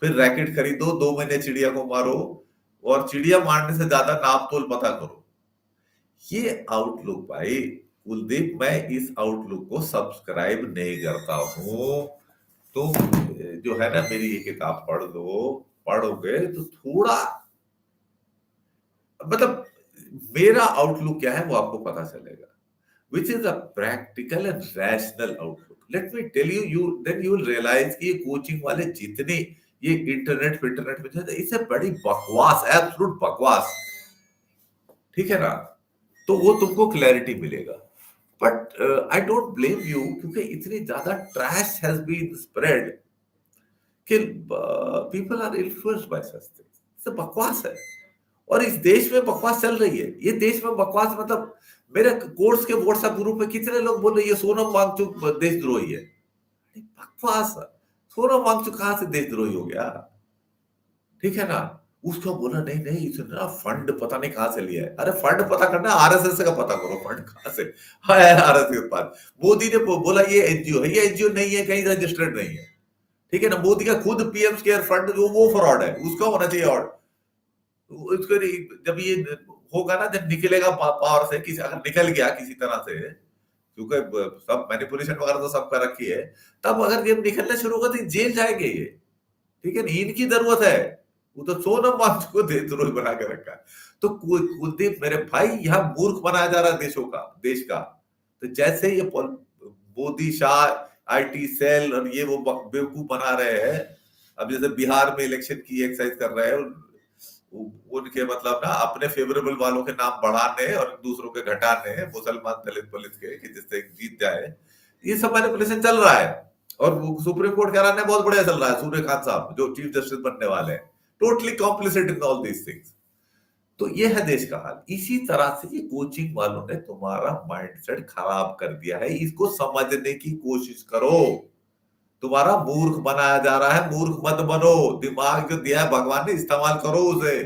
फिर रैकेट खरीदो, 2 महीने चिड़िया को मारो, और चिड़िया मारने से ज्यादा नाप तोल पता करो। ये आउटलुक भाई कुलदीप, मैं इस आउटलुक को सब्सक्राइब नहीं करता हूँ। तुम जो है ना, मेरी ये किताब पढ़ लो, पढ़ोगे तो थोड़ा मतलब मेरा आउटलुक क्या है वो आपको पता चलेगा, which is a practical and rational outlook. Let me tell you, then you will realize कि ये कोचिंग वाले जितने ये इंटरनेट में जो है, इससे बड़ी बकवास, एब्सोल्यूट बकवास, ठीक है ना। तो वो तुमको क्लैरिटी मिलेगा, but I don't blame you, क्योंकि इतनी ज्यादा ट्रैश हैज बीन स्प्रेड कि people are influenced by such things. बकवास है, और इस देश में बकवास चल रही है। ये देश में बकवास मतलब मेरे कोर्स के व्हाट्सएप ग्रुप में कितने लोग बोल रहे हैं ये सोनम वांगचुक देशद्रोही है। बकवास। सोनम वांगचुक कहां से देशद्रोही हो गया, ठीक है ना। उसको बोला नहीं नहीं, इसने ना फंड पता नहीं कहां से लिया है। अरे फंड पता करना आरएसएस का पता करो, फंड कहां से है आरएसएस के पास। मोदी ने बोला ये एनजीओ है, ये एनजीओ नहीं है, कहीं रजिस्टर्ड नहीं है, ठीक है ना। मोदी का खुद पीएम केयर फंड वो फ्रॉड है, उसका होना चाहिए। और उसको जब ये होगा ना, जब निकलेगा पावर से, किसी अगर निकल गया किसी तरह से, क्योंकि सब मैनिपुलेशन वगैरह तो सब कर रखी है, तब अगर ये निकलना शुरू होगा तो जेल जाएंगे ये, ठीक है ना। इनकी जरूरत है, वो तो सोनम वांगचुक को देशद्रोही बना के रखा है। तो कुलदीप मेरे भाई, यहाँ मूर्ख बनाया जा रहा है देश का। तो जैसे ये मोदी शाह आईटी सेल और ये वो बेवकूफ बना रहे हैं। अब जैसे बिहार में इलेक्शन की एक्सरसाइज कर रहे हैं, उनके मतलब ना अपने फेवरेबल वालों के नाम बढ़ाने और दूसरों के घटाने, मुसलमान दलित पुलिस के, कि जिससे जीत जाए, ये सब मैनिपुलेशन चल रहा है। और सुप्रीम कोर्ट कह रहा है बहुत बढ़िया चल रहा है, सूर्यकांत साहब जो चीफ जस्टिस बनने वाले हैं, totally complicit in all these things. तो ये है देश का हाल। इसी तरह से ये कोचिंग वालों ने तुम्हारा माइंडसेट खराब कर दिया है, इसको समझने की कोशिश करो। तुम्हारा मूर्ख बनाया जा रहा है, मूर्ख मत बनो। दिमाग जो दिया है भगवान ने, इस्तेमाल करो उसे।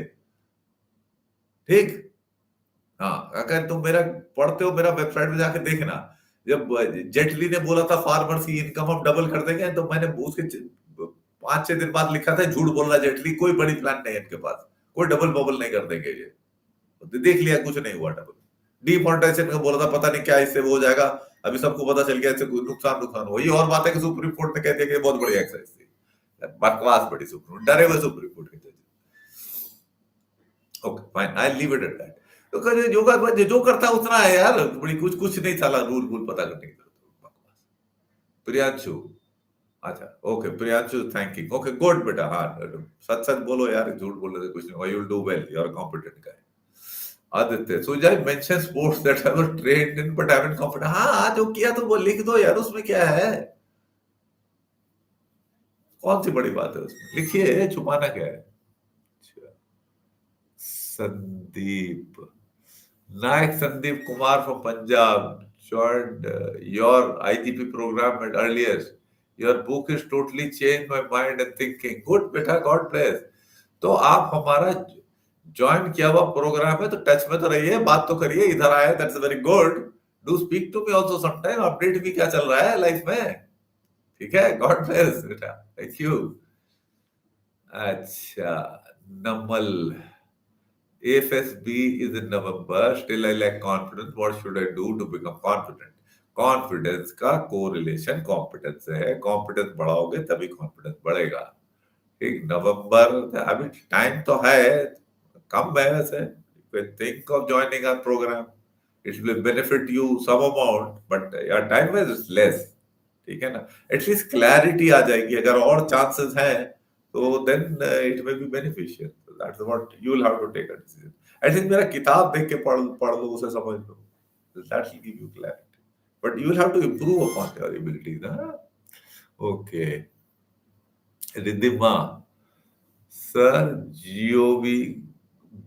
ठीक। हाँ, अगर तुम मेरा पढ़ते हो, मेरा वेबसाइट में जाके देखना, जब जेटली ने बोला था फार्मर्स की इनकम हम डबल कर देंगे, तो मैंने उसके 5-6 दिन बाद लिखा था झूठ बोल रहा जेटली, कोई बड़ी प्लान नहीं है इनके पास, कोई डबल बबल नहीं कर देंगे ये। तो देख लिया, कुछ नहीं हुआ डबल। डिमोनेटाइजेशन का बोला था, पता नहीं क्या इससे वो हो जाएगा, अभी सबको पता चल गया इससे नुकसान नुकसान हुआ। ये और बात है कि सुप्रीम कोर्ट ने कह दिया कि बहुत बड़ी एक्सरसाइज थी। बकवास बड़ी सुप्रीम, डरे हुए सुप्रीम कोर्ट के जज। Okay fine, I leave it at that. तो कहे योगा जो करता उतना है यार, बड़ी कुछ कुछ नहीं साला, रूल रूल पता करने की जरूरत। प्रियांशु, अच्छा okay, Priyanshu thanking, okay good बेटा। हाँ, सच सच बोलो यार, झूठ बोलने से कुछ नहीं, you will do well, you are competent guy. Aditya, so I mentioned sports that I was trained in but I haven't competent। हाँ, जो किया तो वो लिख दो यार, उसमें क्या है, कौन सी बड़ी बात है उसमें, लिखिए, छुपाना क्या है। अच्छा, संदीप नायक, Sandeep Kumar from Punjab joined your IGP program at earliest। Your book is totally changed my mind and thinking। Good बेटा, God bless। तो आप हमारा ज्वाइन किया हुआ प्रोग्राम है तो टच में तो रहिए, बात तो करिए, इधर आए, that's very good. Do speak to me also sometime, update भी क्या चल रहा है लाइफ में। ठीक है, गॉड ब्लेस बेटा, थैंक यू। अच्छा, Namal, AFSB is in November, still I lack confidence, what should I do to become confident? Confidence का कोरिलेशन कॉम्पिटेंस से है, कॉम्पिटेंस बढ़ाओगे तभी कॉन्फिडेंस बढ़ेगा। ठीक, नवंबर अभी टाइम तो है, कम है वैसे। Think of joining our program, it will benefit you some amount, but your time is less. ठीक है ना, एटलीस्ट क्लैरिटी आ जाएगी, अगर और चांसेस हैं तो then it may be beneficial. That's what you will have to take a decision. At least मेरा किताब देख के पढ़ पढ़ लो, उसे समझ लो, that will give you clarity, but you will have to improve upon your abilities. Okay, Riddhima, sir जीओवी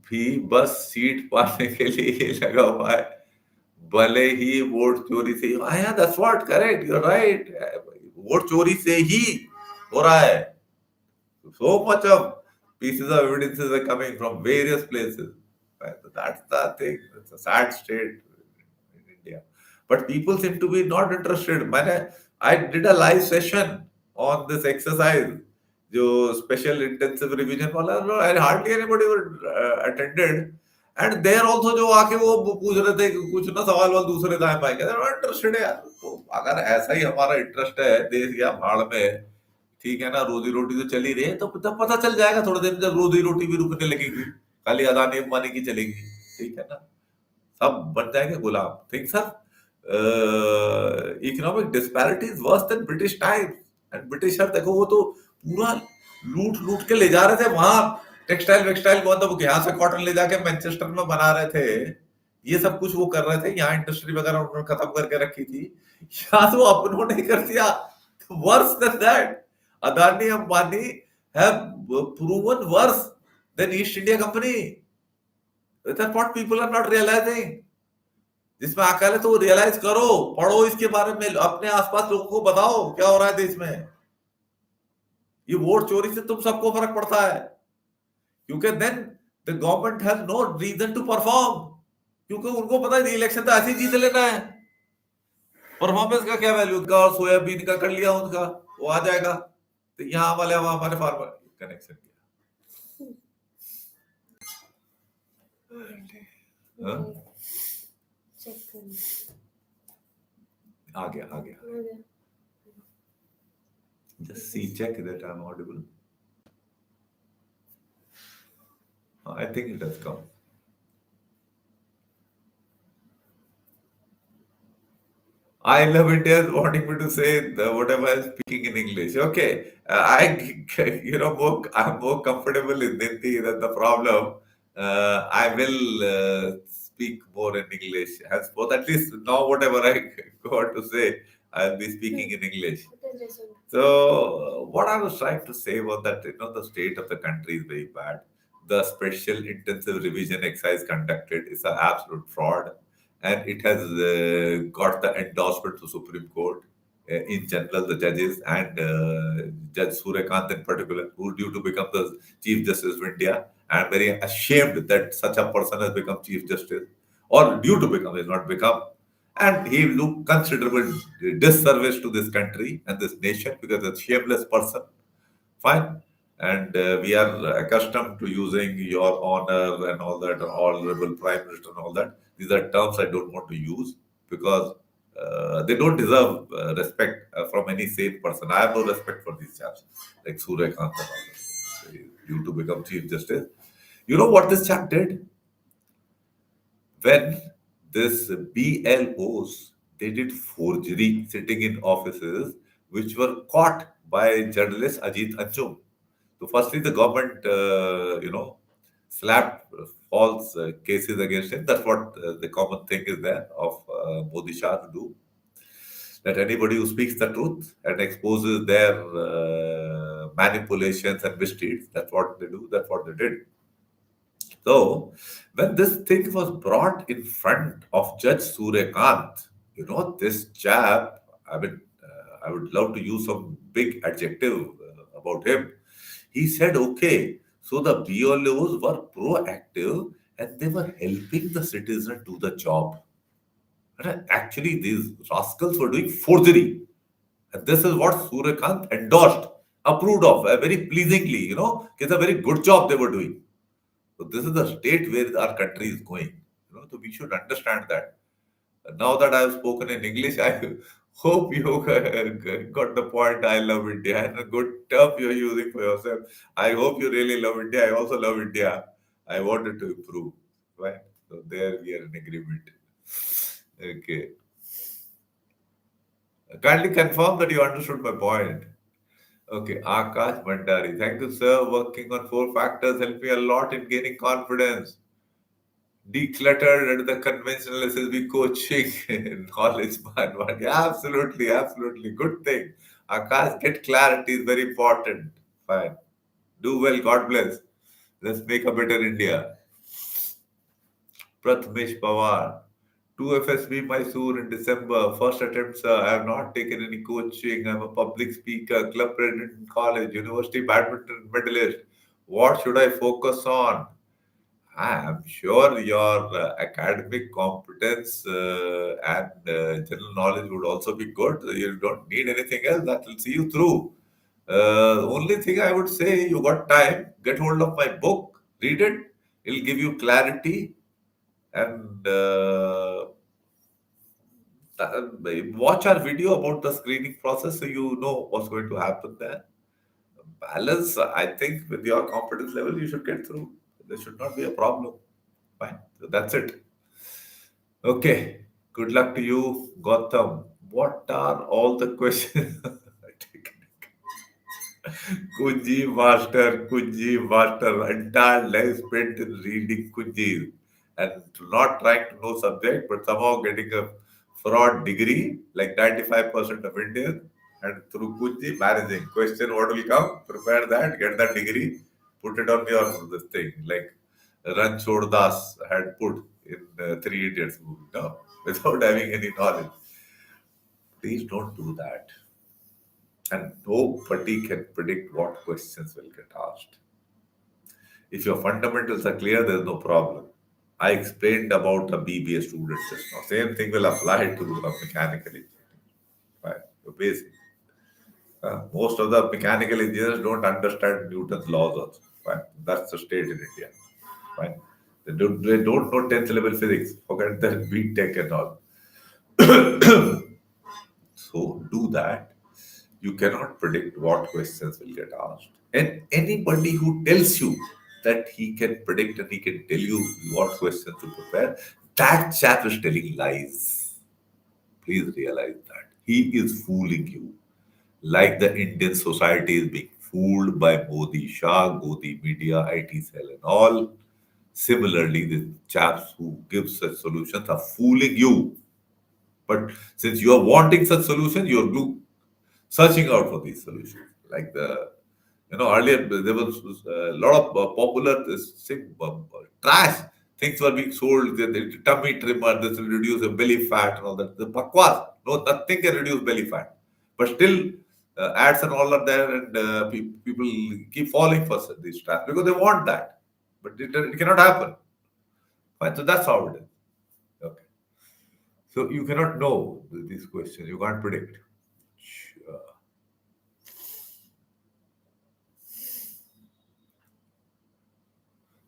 भी बस सीट पाने के लिए ही लगा हुआ है, भले ही वोट चोरी से ही। हाँ, that's what, correct, you are right, vote चोरी से ही हो रहा है। So much of pieces of evidences are coming from various places, right? So that's the thing, it's a sad state in India, but people seem to be not interested। मैंने I did a live session on this exercise, जो special intensive revision वाला, and hardly anybody attended, and there also जो आके वो पूछ रहे थे कि कुछ ना सवाल वाल दूसरे दाएं बाएं, they're not interested यार। तो अगर ऐसा ही हमारा इंटरेस्ट है देश या भाड़ में, ठीक है ना, रोजी रोटी तो चल ही रही है, तो तब पता चल जाएगा थोड़े दिन, जब रोजी रोटी भी रुकने लगेगी, खाली अदानी अंबानी की चलेगी। ठीक है ना, सब बन जाएंगे गुलाम। Think sir, economic disparity is worse than British times. And britisher देखो, वो तो पूरा लूट लूट के ले जा रहे थे वहां, टेक्सटाइल वेक्सटाइल को, मतलब यहाँ से कॉटन ले जाके मैनचेस्टर में बना रहे थे, ये सब कुछ वो कर रहे थे, यहाँ इंडस्ट्री वगैरह उन्होंने खत्म करके रखी थी, यहाँ तो अपनों ने कर दिया worse than that. Adani Ambani have proven worse than East India Company। That's what people are not realizing। जिसमें अकल है तो रियलाइज करो, पढ़ो इसके बारे में, अपने आसपास लोगों को बताओ क्या हो रहा है देश में। ये वोट चोरी से तुम सबको फर्क पड़ता है, क्योंकि then the government has no reason to perform, क्योंकि उनको पता है इलेक्शन तो ऐसे ही जीत लेना है, परफॉर्मेंस का क्या वैल्यू उनका, और सोयाबीन का कर लिया उनका, वो आ जाएगा। तो यहाँ वाले हमारे फार्मर कनेक्शन किया, चेक करना आ गया आ गया। Just see, check that I'm audible। I think it has come। I love India is wanting me to say whatever I'm speaking in English. Okay, I'm more comfortable in Hindi. That's the problem. I will speak more in English. Henceforth, at least now, whatever I got to say, I'll be speaking in English. It is resumed. So, what I was trying to say was that the state of the country is very bad. The special intensive revision exercise conducted is an absolute fraud, and it has got the endorsement to Supreme Court. In general, the judges and Judge Suryakant in particular, who due to become the Chief Justice of India, I'm very ashamed that such a person has become Chief Justice, or due to become, is not become, and he will do considerable disservice to this country and this nation because a shameless person. Fine. And we are accustomed to using your honor and all that, honorable prime minister and all that. These are terms I don't want to use because they don't deserve respect from any sane person. I have no respect for these chaps like Surya Kant and all that. Due to become chief justice. You know what this chap did? When this BLOs, they did forgery sitting in offices which were caught by journalist Ajit Anjum. So, firstly, the government, slapped false cases against him. That's what the common thing is there of Modi Shah to do. That anybody who speaks the truth and exposes their manipulations and misdeeds, that's what they do. That's what they did. So, when this thing was brought in front of Judge Suryakant, this chap, I would love to use some big adjective about him. He said, okay, so the BLOs were proactive and they were helping the citizen do the job. And actually, these rascals were doing forgery. And this is what Suryakant endorsed, approved of, very pleasingly, it's a very good job they were doing. So this is the state where our country is going. So we should understand that. Now that I have spoken in English, I hope you got the point. I love India and a good term you're using for yourself. I hope you really love India. I also love India. I wanted to improve. Right? So there we are in agreement. Okay. Kindly confirm that you understood my point. Okay, Akash Bhandari. Thank you, sir. Working on four factors helped me a lot in gaining confidence. Decluttered and the conventional SSB coaching knowledge man. Yeah, absolutely, absolutely. Good thing. Akash, get clarity is very important. Fine. Do well, God bless. Let's make a better India. Prathamesh Pawar. 2 FSB Mysore in December. First attempt, sir. I have not taken any coaching. I'm a public speaker, club president in college, university badminton medalist. What should I focus on? I'm sure your academic competence and general knowledge would also be good. You don't need anything else that will see you through. The only thing I would say, you got time, get hold of my book, read it. It'll give you clarity and watch our video about the screening process so you know what's going to happen there. Balance, I think, with your competence level, you should get through. There should not be a problem. Fine. So that's it. Okay. Good luck to you, Gautam. What are all the questions? Kunji Master, entire life spent in reading Kunji and not trying to know subject, but somehow getting a fraud degree, like 95% of Indians, and through Kunji managing. Question what will come? Prepare that, get that degree, put it on your this thing, like Ranchod Das had put in Three Idiots movie, no, without having any knowledge. Please don't do that. And nobody can predict what questions will get asked. If your fundamentals are clear, there's no problem. I explained about a BBA student just now. Same thing will apply to a mechanical engineer. Right? The basic. Most of the mechanical engineers don't understand Newton's laws also. Right? That's the state in India. Right? They don't know 10th level physics. Forget that beat tech and all. So do that. You cannot predict what questions will get asked. And anybody who tells you that he can predict and he can tell you what questions to prepare, that chap is telling lies. Please realize that. He is fooling you. Like the Indian society is being fooled by Modi, Shah, Godi media, IT cell, and all. Similarly, the chaps who give such solutions are fooling you. But since you are wanting such solutions, you're searching out for these solutions. Like earlier there was a lot of popular trash things were being sold. The tummy trimmer, this will reduce the belly fat and all that. The bakwas, no, nothing can reduce belly fat. But still, ads and all are there, and people keep falling for these traps because they want that. But it cannot happen. Fine, so that's how it is. Okay. So you cannot know these questions. You can't predict. Sure.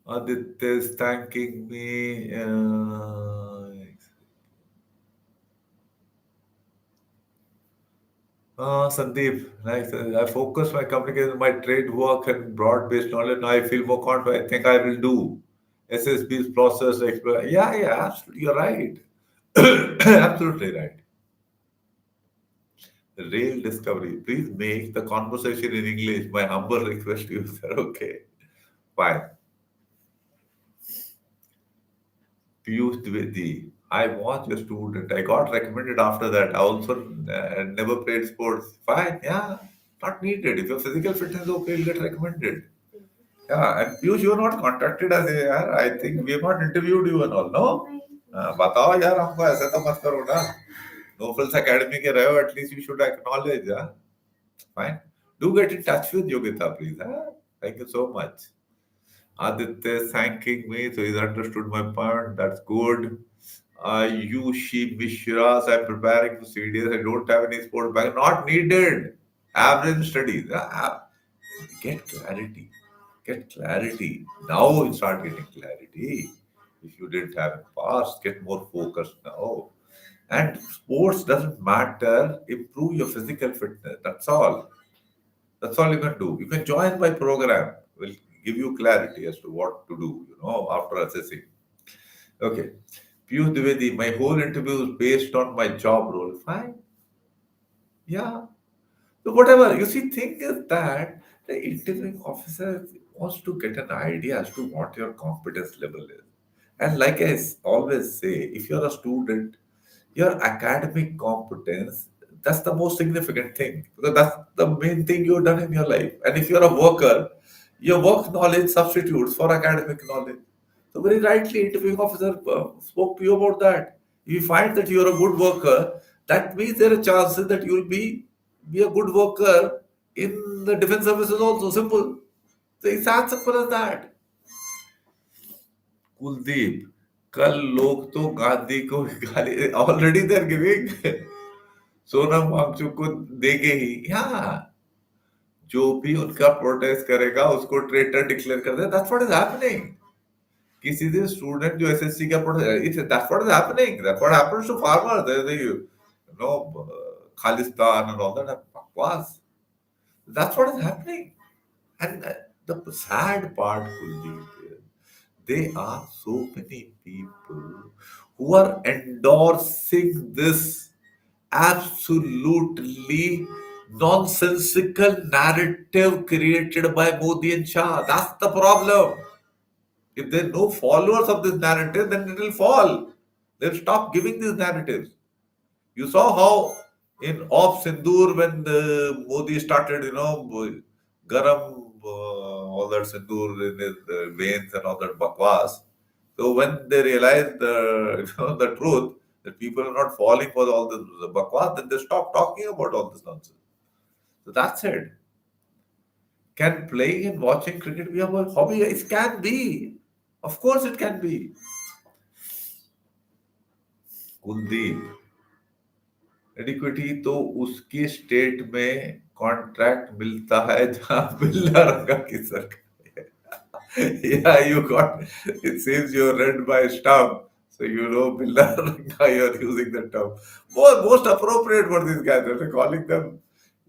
Aditya is thanking me. Sandeep, nice. I focus my communication, my trade work, and broad-based knowledge. Now I feel more confident. I think I will do SSB's process. Yeah, yeah, absolutely. You're right. Absolutely right. Real discovery. Please make the conversation in English. My humble request to you, sir. Okay. Fine. Piyush Dwivedi. I was a student. I got recommended after that. I also never played sports. Fine, yeah, not needed. If your physical fitness is okay, you'll get recommended. Yeah, and Piyush, you are not contacted as a यार. I think we have not interviewed you and all. No, बताओ यार हमको ऐसा तो मत करो ना. No Frills Academy के रहे हो, at least you should acknowledge. Fine. Do get in touch with Yogita, please. Thank you so much. Aditya is thanking me, so he's understood my point. That's good. Yushi Mishras, I'm preparing for CDS. I don't have any sports bag. Not needed. Average studies. Get clarity. Get clarity. Now you start getting clarity. If you didn't have it past, get more focused now. And sports doesn't matter. Improve your physical fitness. That's all. That's all you can do. You can join my program. We'll give you clarity as to what to do, after assessing. Okay. Piyush Dwivedi, my whole interview is based on my job role. Fine. Yeah. So whatever. You see, thing is that the interviewing officer wants to get an idea as to what your competence level is. And like always say, if you're a student, your academic competence, that's the most significant thing because that's the main thing you've done in your life. And if you're a worker, your work knowledge substitutes for academic knowledge. So very rightly, interviewing officer spoke to you about that. If you find that you're a good worker, that means there are chances that you'll be a good worker in the defense services also. Simple. So it's as simple as that. Kuldeep, कल लोग तो गांधी को गाली already they're giving Sonam Wangchuk को देंगे ही. जो भी उनका प्रोटेस्ट करेगा उसको ट्रेटर डिक्लेयर कर दे. That's what is happening. किसी दिन स्टूडेंट जो एसएससी का protest, that's what is happening. That's what happens to farmers. They know Khalistan and all that बकवास. That's what is happening. And the sad part will be there are so many people who are endorsing this absolutely nonsensical narrative created by Modi and Shah. That's the problem. If there are no followers of this narrative, then it will fall. They'll stop giving these narratives. You saw how in Op Sindoor, when the Modi started, garam, all that Sindoor in his veins and all that bakwas. So when they realized the truth, that people are not falling for all this bakwas, then they stop talking about all this nonsense. So that's it. Can playing and watching cricket be a hobby? It can be. Of course it can be. Kuldeep. एडिक्विटी तो उसकी state में contract मिलता है जहां बिल्ला रंगा की सरकार है. Yeah, you got it. Seems you read my stump, so you know Billa Ranga. You're using the term most appropriate for these guys. They're calling them,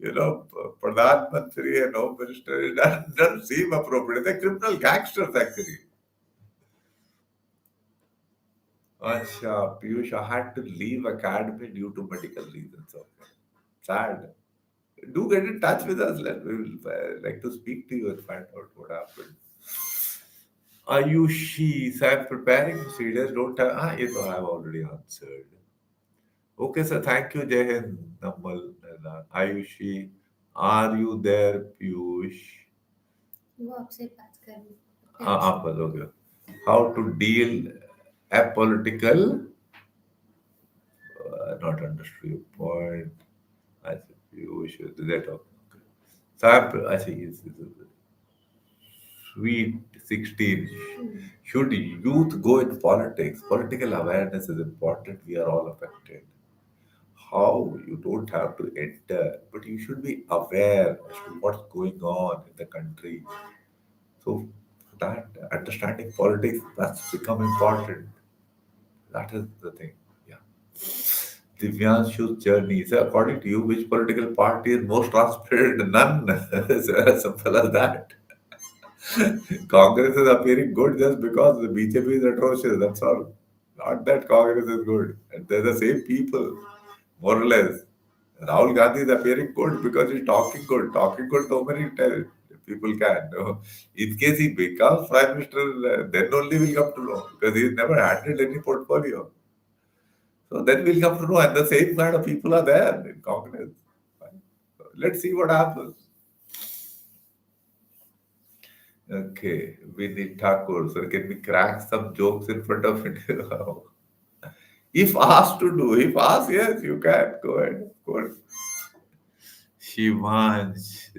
Pradhan Mantri and Home Minister. It doesn't seem appropriate. They're criminal gangsters actually. Acha, Piyush, I had to leave academy due to medical reasons. Okay. Sad. Do get in touch with us. We will like to speak to you and find out what happened. Ayushi, so I'm preparing procedures. Don't have. Ah, it, I have already answered. Okay, sir. Thank you, Jai Hind, Namal, and Ayushi. Are you there, Piyush? वो आपसे बात करनी Ah, okay. How to deal apolitical? Not understood your point. I said, Piyush, that okay. So I see. Sweet 16. Should youth go in politics? Political awareness is important. We are all affected. How? You don't have to enter, but you should be aware as to what's going on in the country. So that understanding politics, that's become important. That is the thing. Yeah. Divyanshu's journey. So according to you, which political party is most transparent? None. It's as simple as that. Congress is appearing good just because the BJP is atrocious. That's all. Not that Congress is good. And they're the same people, more or less. Rahul Gandhi is appearing good because he's talking good. Talking good, so many people can. No? In case he becomes Prime Minister, then only we'll come to know because he's never handled any portfolio. So then we'll come to know. And the same kind of people are there in Congress. Fine. So let's see what happens. Okay, we need Thakur. So can we crack some jokes in front of it? If asked to do, if asked, yes, you can. Go ahead, of course. Shivansh,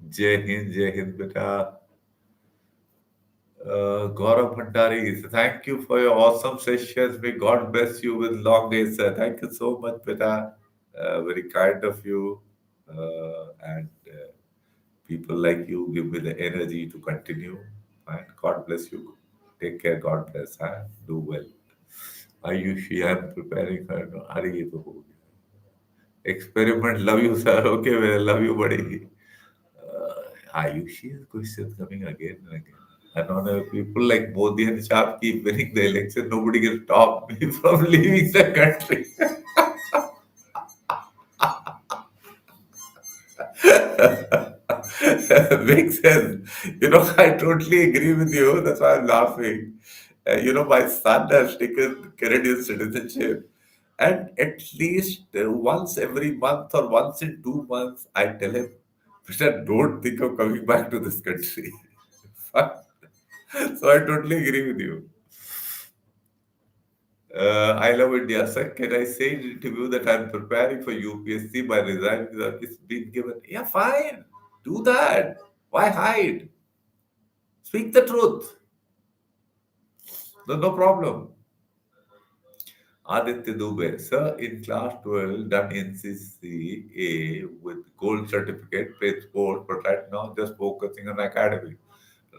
Jai Hind, beta. Gaurav Bhandari, so thank you for your awesome sessions. May God bless you with long days, sir. Thank you so much, beta. Very kind of you. And people like you give me the energy to continue. And God bless you. Take care. God bless. Huh? Do well. Ayushi, I'm preparing for अरे ये तो हो गया. Experiment. Love you, sir. Okay, well, love you, buddy. Ayushi questions coming again and again. And on people like Modi and Shah keep winning the election, nobody can stop me from leaving the country. Makes sense. I totally agree with you. That's why I'm laughing. My son has taken Canadian citizenship. And at least once every month or once in 2 months, I tell him, Mister, don't think of coming back to this country. So I totally agree with you. I love India. Sir, can I say in the interview that I'm preparing for UPSC by resigning without it's been given? Yeah, fine. Do that. Why hide? Speak the truth. No problem. Aditya Dubey, sir, in class 12, done NCCA with gold certificate, played sports, but right now just focusing on academy.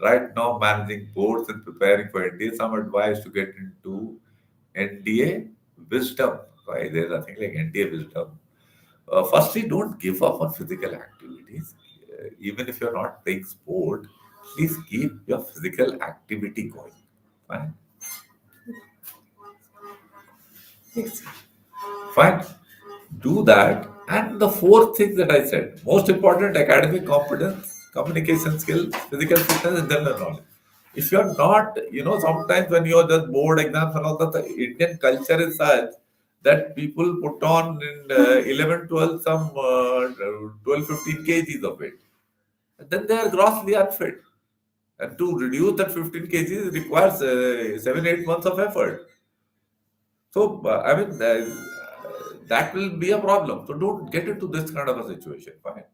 Right now, managing boards and preparing for NDA. Some advice to get into NDA wisdom. Why there's nothing like NDA wisdom. Firstly, don't give up on physical activities. Even if you're not playing sport, please keep your physical activity going. Fine. Yes. Fine. Do that. And the fourth thing that I said, most important academic competence, communication skills, physical fitness, and general knowledge. If you're not, sometimes when you're just board exams and all that, the Indian culture is such that people put on in 11, 12, some 12, 15 kgs of it. And then they are grossly unfit. And to reduce that 15 kgs requires 7, 8 months of effort. So, that will be a problem. So, don't get into this kind of a situation. Fine.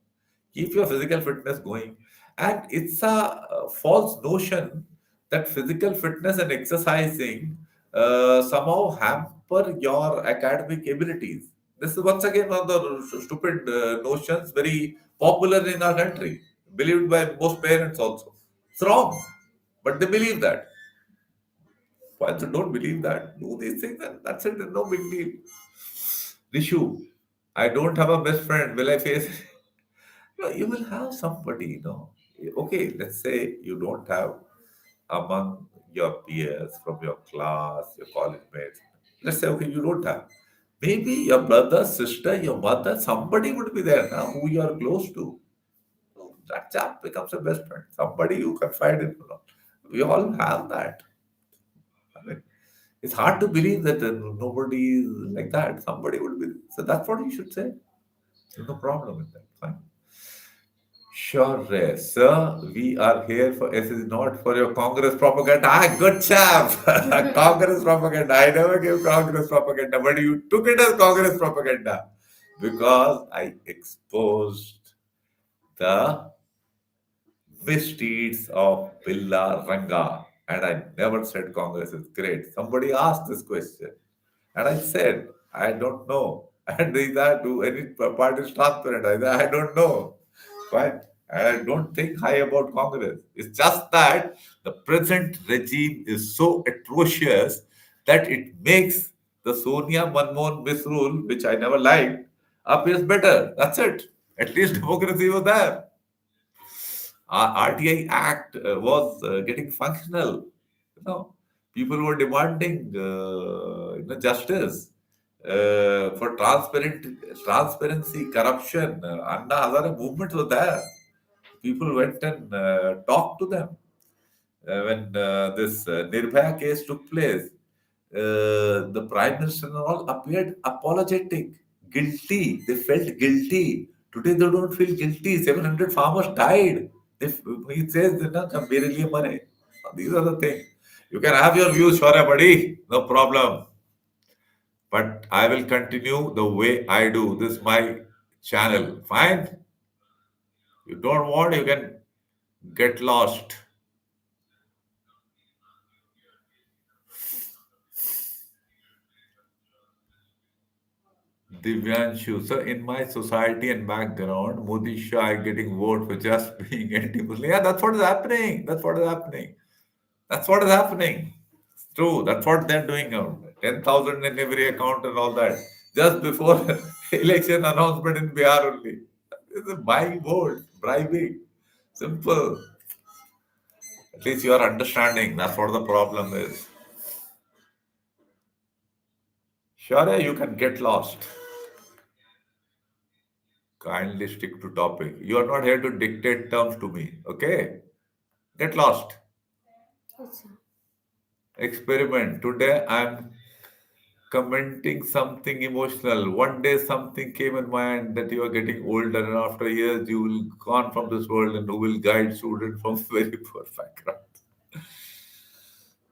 Keep your physical fitness going. And it's a false notion that physical fitness and exercising somehow hamper your academic abilities. This is once again one of the stupid notions very popular in our country, believed by most parents also. It's wrong, but they believe that. Once you don't believe that, do these things, and that's it. No big deal. Rishu, I don't have a best friend. Will I face it? You will have somebody. Okay, let's say you don't have among your peers, from your class, your college mates. Let's say, okay, you don't have. Maybe your brother, sister, your mother, somebody would be there now who you are close to. So that chap becomes a best friend. Somebody you confide in. We all have that. I mean, it's hard to believe that nobody is like that. Somebody would be. So that's what you should say. There's no problem with that. Fine. Sure, sir. We are here for this is not for your Congress propaganda. Ah, good chap. Congress propaganda. I never gave Congress propaganda, but you took it as Congress propaganda because I exposed the misdeeds of Billa Ranga. And I never said Congress is great. Somebody asked this question. And I said, I don't know. And is that do any party is transparent? I said, I don't know. Fine. And I don't think high about Congress. It's just that the present regime is so atrocious that it makes the Sonia Manmohan misrule, which I never liked, appears better. That's it. At least democracy was there. RTI Act was getting functional. People were demanding justice for transparency, corruption. Anna Hazare movement was there. People went and talked to them when this Nirbhaya case took place. The prime minister and all appeared apologetic, guilty. They felt guilty. Today they don't feel guilty. 700 farmers died. He says, "मेरे लिए मरे." These are the things. You can have your views, Shorya, buddy. No problem. But I will continue the way I do. This is my channel. Fine. You don't want, you can get lost. Divyanshu, so in my society and background, Modi Shah getting vote for just being anti-Muslim. Yeah, that's what is happening. That's what is happening. That's what is happening. It's true. That's what they're doing now. 10,000 in every account and all that. Just before election announcement in Bihar only. This is buying votes, bribing. Simple. At least you are understanding. That's what the problem is. Sure, you can get lost. Kindly stick to topic. You are not here to dictate terms to me. Okay? Get lost. Yes, sir. Experiment. Today I'm commenting something emotional. One day something came in mind that you are getting older and after years you will gone from this world and who will guide students from very poor background.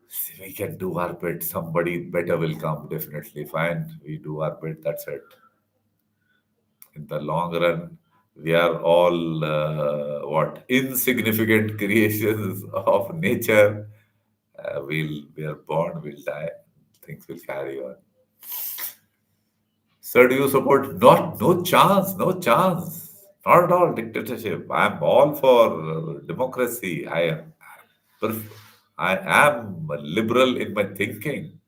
See, we can do our bit. Somebody better will come, definitely. Fine. We do our bit. That's it. In the long run, we are all what insignificant creations of nature. We are born, we'll die. Things will carry on. Sir, do you support? Not, no chance, no chance. Not at all dictatorship. I'm all for democracy. Perf- I am liberal in my thinking.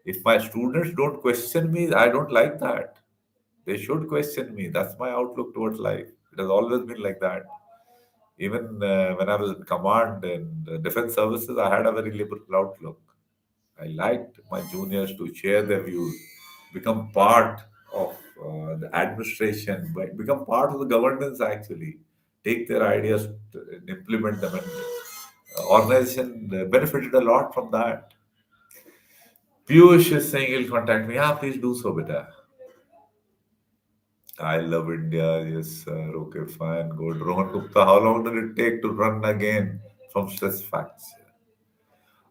If my students don't question me, I don't like that. They should question me. That's my outlook towards life. It has always been like that. Even when I was in command in the defense services, I had a very liberal outlook. I liked my juniors to share their views, become part of the administration, become part of the governance actually, take their ideas and implement them. And organization benefited a lot from that. Piyush is saying he'll contact me. Yeah, please do so, beta. I love India. Yes, sir. Okay, fine. Good. Rohan Gupta, how long did it take to run again from stress facts?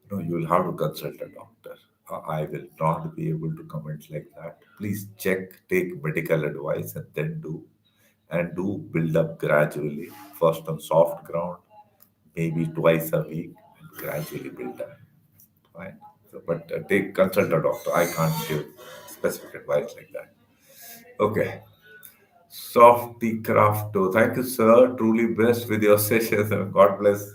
No, you will have to consult a doctor. I will not be able to comment like that. Please check, take medical advice, and then do. And do build up gradually. First on soft ground, maybe twice a week, and gradually build up. Fine. So, but take consult a doctor. I can't give specific advice like that. Okay. Softy Crafto. Thank you, sir. Truly blessed with your sessions and God bless.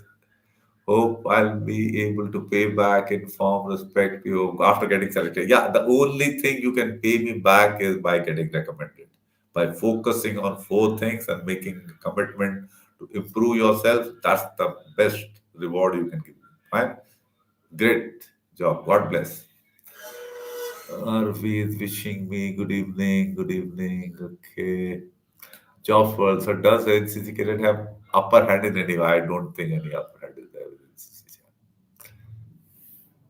Hope I'll be able to pay back in form, respect you after getting selected. Yeah, the only thing you can pay me back is by getting recommended. By focusing on four things and making a commitment to improve yourself, that's the best reward you can give. Fine? Great job. God bless. Arvi is wishing me good evening. Good evening. Okay. Jobs world. So does NCC cadet have upper hand in any way? I don't think any upper hand is there with NCC.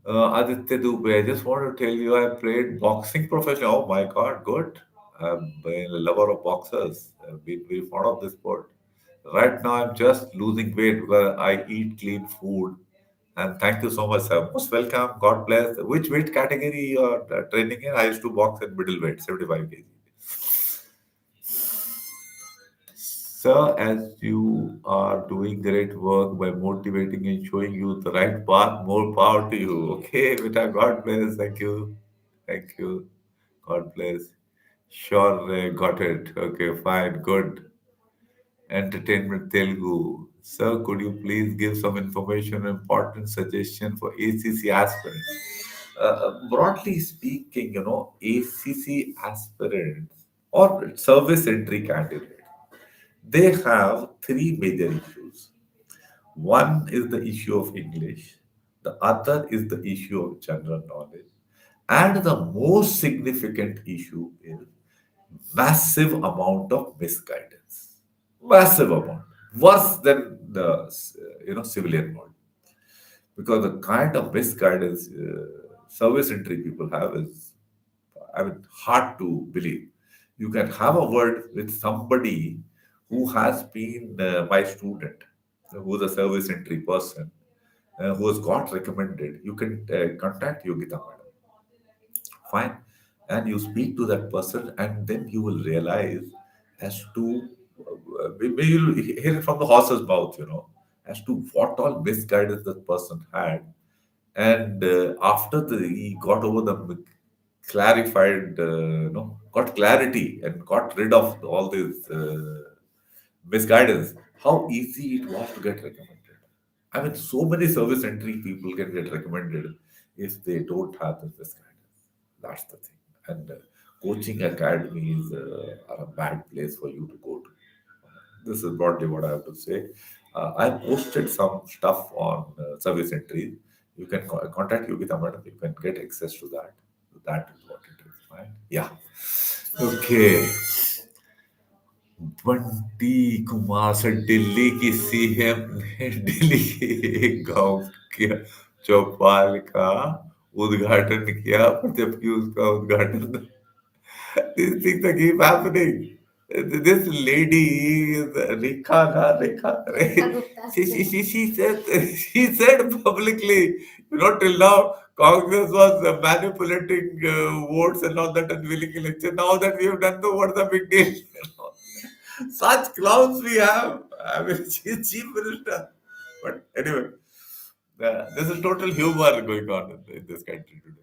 Aditya Dubey, I just want to tell you I played boxing professional. Oh my God, good. I'm a lover of boxers. I've been very fond of this sport. Right now, I'm just losing weight because I eat clean food. And thank you so much, sir. Most welcome. God bless. Which weight category you are training in? I used to box in middleweight, 75 kg. Sir, as you are doing great work by motivating and showing you the right path, more power to you. Okay, Vita, God bless. Thank you. Thank you. God bless. Sure, got it. Okay, fine, good. Entertainment Telugu. Sir, could you please give some information, important suggestion for ACC aspirants? Broadly speaking, ACC aspirants or service entry candidates, they have three major issues. One is the issue of English, the other is the issue of general knowledge, and the most significant issue is massive amount of misguidance. Massive amount. Worse than the civilian world. Because the kind of misguidance service entry people have is, I mean, hard to believe. You can have a word with somebody who has been my student, who is a service entry person, who has got recommended. You can contact Yogita madam. Fine. And you speak to that person, and then you will realize as to, maybe you'll hear it from the horse's mouth, as to what all misguidance that person had. And after he got over clarified, got clarity and got rid of all this misguidance, how easy it was to get recommended. I mean, so many service entry people can get recommended if they don't have this guidance. That's the thing. And coaching academies are a bad place for you to go to. This is broadly what I have to say. I posted some stuff on service entry. You can contact Yogita madam. You can get access to that. That is what it is. Right? Yeah. Okay. Bunty Kumar से दिल्ली की CM ने दिल्ली के एक गांव के चौपाल का उद्घाटन किया पर जबकि उसका उद्घाटन these things that keep happening. This lady, Rekha, Rekha Gupta. she said publicly, till now, Congress was manipulating votes and all that and winning election. Now that we have done the, what's the big deal? Such clowns we have. I mean, she's chief minister. But anyway, this is total humor going on in this country today.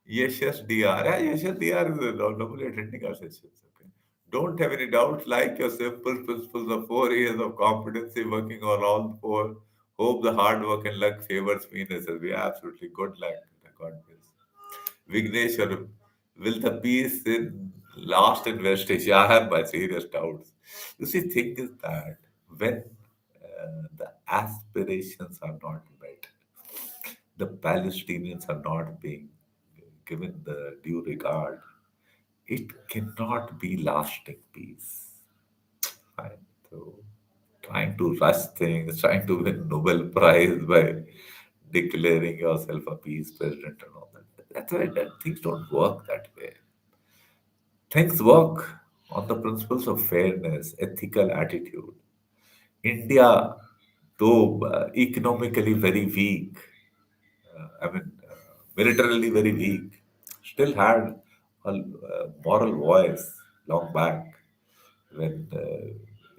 Yes, yes, DR. Yeah, yes, yes, DR is normally attending our sessions. Okay. Don't have any doubt. Like your simple principles of 4 years of competency working on all four. Hope the hard work and luck favors me in SSB. Absolutely. Good luck. God bless. Vignesh, will the peace in last in West Asia? I have my serious doubts. You see, thing is that when the aspirations are not met, the Palestinians are not being given the due regard, it cannot be lasting peace. Right? So, trying to rush things, trying to win Nobel Prize by declaring yourself a peace president and all that. That's why things don't work that way. Things work on the principles of fairness, ethical attitude. India, though economically very weak, militarily very weak, still had a moral voice long back when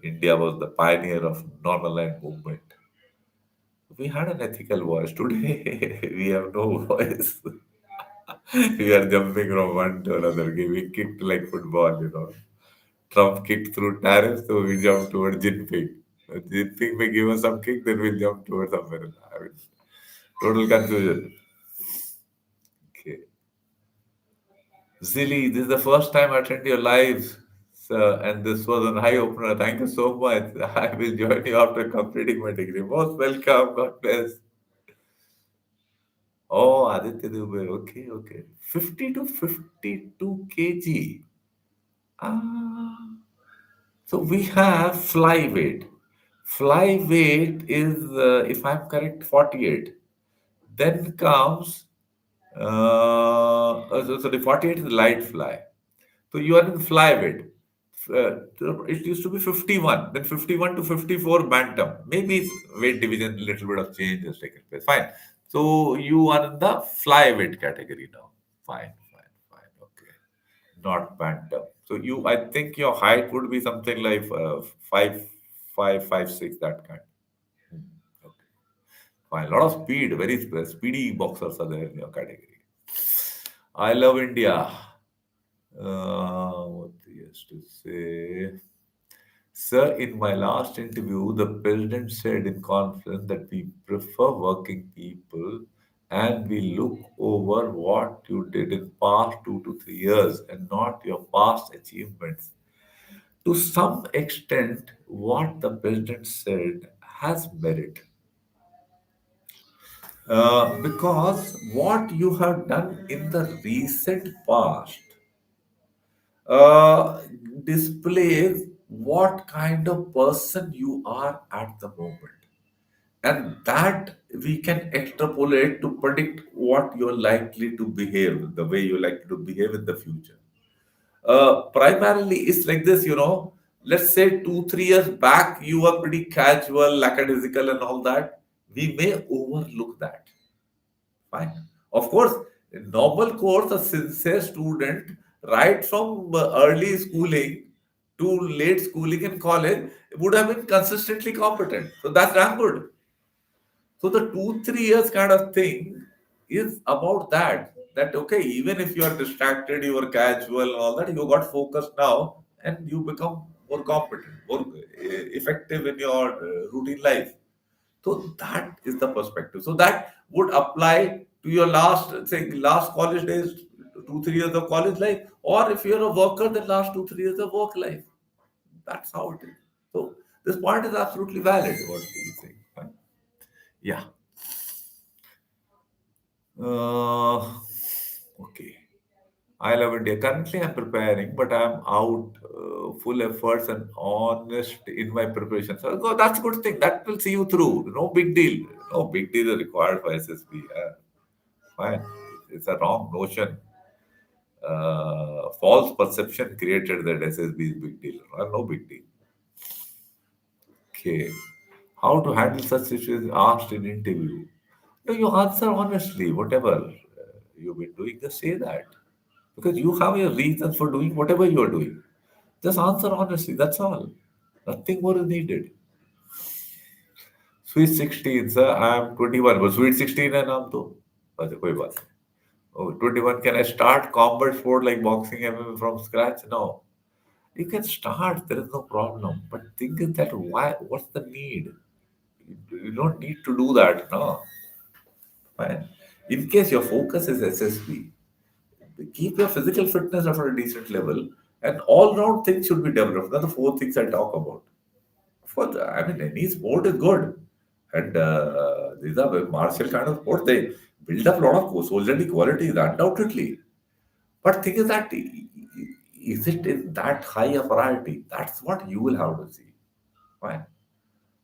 India was the pioneer of non-aligned movement. We had an ethical voice. Today, we have no voice. We are jumping from one to another. We kicked like football. Trump kicked through tariffs, so we jumped towards Jinping. Jinping may give us some kick, then we'll jump towards somewhere. I mean, total confusion. Okay. Zilly, this is the first time I attend your lives, sir, and this was an eye opener. Thank you so much. I will join you after completing my degree. Most welcome. God bless. Oh, Aditya Dubey. Okay, okay. 50 to 52 kg. Ah, so we have flyweight. Flyweight is, if I'm correct, 48. Then comes, so the 48 is light fly. So you are in flyweight. It used to be 51, then 51 to 54 bantam. Maybe weight division, little bit of change has taken place. Fine. So you are in the flyweight category now. Fine, fine, fine. Okay. Not bantam. So I think your height would be something like 5'6", that kind. Hmm. Okay. Fine. A lot of speed, very speedy boxers are there in your category. I love India. What he has to say? Sir, in my last interview, the president said in conference that we prefer working people and we look over what you did in past 2 to 3 years and not your past achievements. To some extent, what the president said has merit. Because what you have done in the recent past uh, displays what kind of person you are at the moment. And that we can extrapolate to predict what you're likely to behave, the way you're likely to behave in the future. Primarily, it's like this, let's say 2, 3 years back, you were pretty casual, lackadaisical, and all that. We may overlook that. Fine. Of course, in normal course, a sincere student, right from early schooling to late schooling in college, would have been consistently competent. So that's damn good. So the 2, 3 years kind of thing is about that. That okay, even if you are distracted, you are casual, and all that, you got focused now, and you become more competent, more effective in your routine life. So that is the perspective. So that would apply to your last college days, 2, 3 years of college life, or if you're a worker, the last 2, 3 years of work life. That's how it is. So this point is absolutely valid. What you saying? Fine. Yeah. Okay. I love India. Currently, I'm preparing, but I'm out full efforts and honest in my preparation. So that's a good thing. That will see you through. No big deal. No big deal is required for SSB. Fine. It's a wrong notion. False perception created that SSB is big deal. No big deal. Okay. How to handle such situations asked in interview. No, you answer honestly, whatever you've been doing, just say that. Because you have your reasons for doing whatever you are doing. Just answer honestly, that's all. Nothing more is needed. Sweet 16, sir, I am 21, but sweet 16 है नाम तो अच्छा कोई बात नहीं. Oh, 21, can I start combat sport like boxing MMA from scratch? No. You can start, there is no problem. But think is that why, what's the need? You don't need to do that, no. Fine. In case your focus is SSP, keep your physical fitness at a decent level, and all round things should be developed. That's the four things I talk about. Of course, I mean, any sport is good. And these are martial kind of sports. They build up a lot of soldierly qualities, undoubtedly. But thing is that is it in that high a priority? That's what you will have to see. Fine.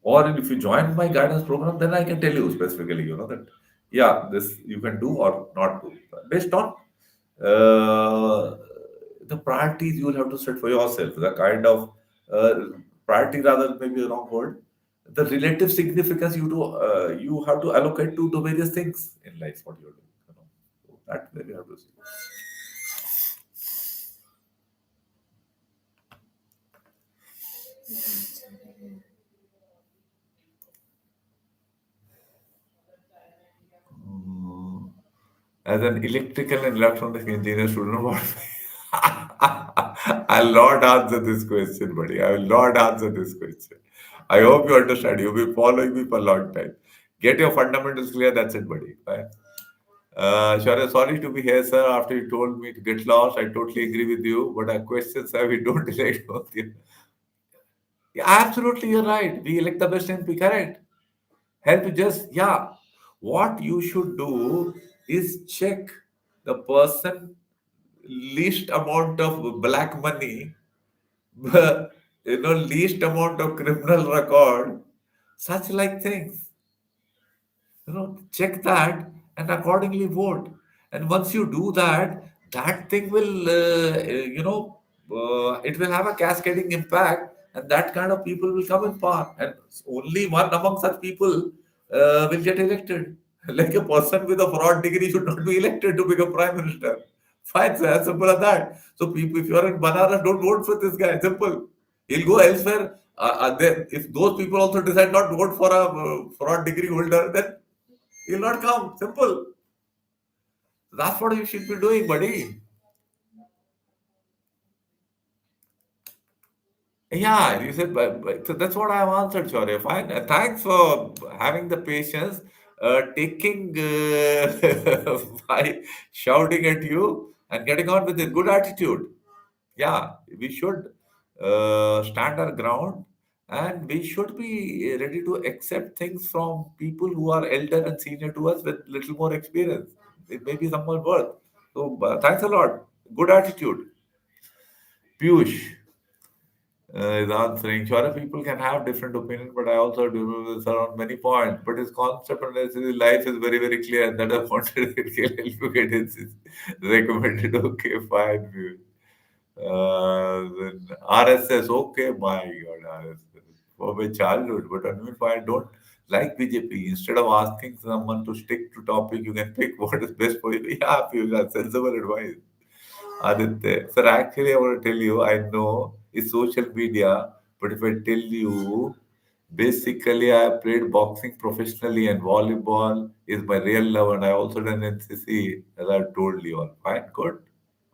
Or if you join my guidance program, then I can tell you specifically, that yeah, this you can do or not do based on uh, the priorities you will have to set for yourself. The kind of uh, priority, rather maybe a wrong word, the relative significance you have to allocate to the various things in life. What you're doing, so that way you have to see. Mm. As an electrical and electronic engineer student, what? I'll not answer this question, buddy. I will not answer this question. I hope you understand. You've been following me for a long time. Get your fundamentals clear. That's it, buddy. Bye. Sure, sorry to be here, sir. After you told me to get lost, I totally agree with you. But our questions, sir, we don't elect. Yeah, absolutely, you're right. We elect the best MP, correct? Help you just, yeah. What you should do. is check the person least amount of black money, least amount of criminal record, such like things. Check that and accordingly vote. And once you do that, that thing will, it will have a cascading impact, and that kind of people will come in power. And only one among such people will get elected. Like a person with a fraud degree should not be elected to become prime minister. Fine, sir, as simple as that. So, people, if you are in Banaras, don't vote for this guy. Simple. He'll go elsewhere. If those people also decide not to vote for a fraud degree holder, then he'll not come. Simple. That's what you should be doing, buddy. Yeah, you said, so that's what I've answered, Shaurya. Fine. Thanks for having the patience, taking by shouting at you and getting on with a good attitude. Yeah, we should stand our ground, and we should be ready to accept things from people who are elder and senior to us with little more experience. It may be some more worth. So, thanks a lot. Good attitude. Piyush is answering. Sure, people can have different opinion, but I also do this on many points. But his concept on his life is very, very clear, and that I wanted to get his recommended. Okay, fine. Piyush. Then RSS, okay, my God, RSS. For my childhood, but if I don't like BJP, instead of asking someone to stick to topic, you can pick what is best for you. Yeah, you got sensible advice. Aditya, sir, actually, I want to tell you, I know it's social media, but if I tell you, basically, I played boxing professionally and volleyball is my real love, and I also done NCC, as I told you all. Fine, good,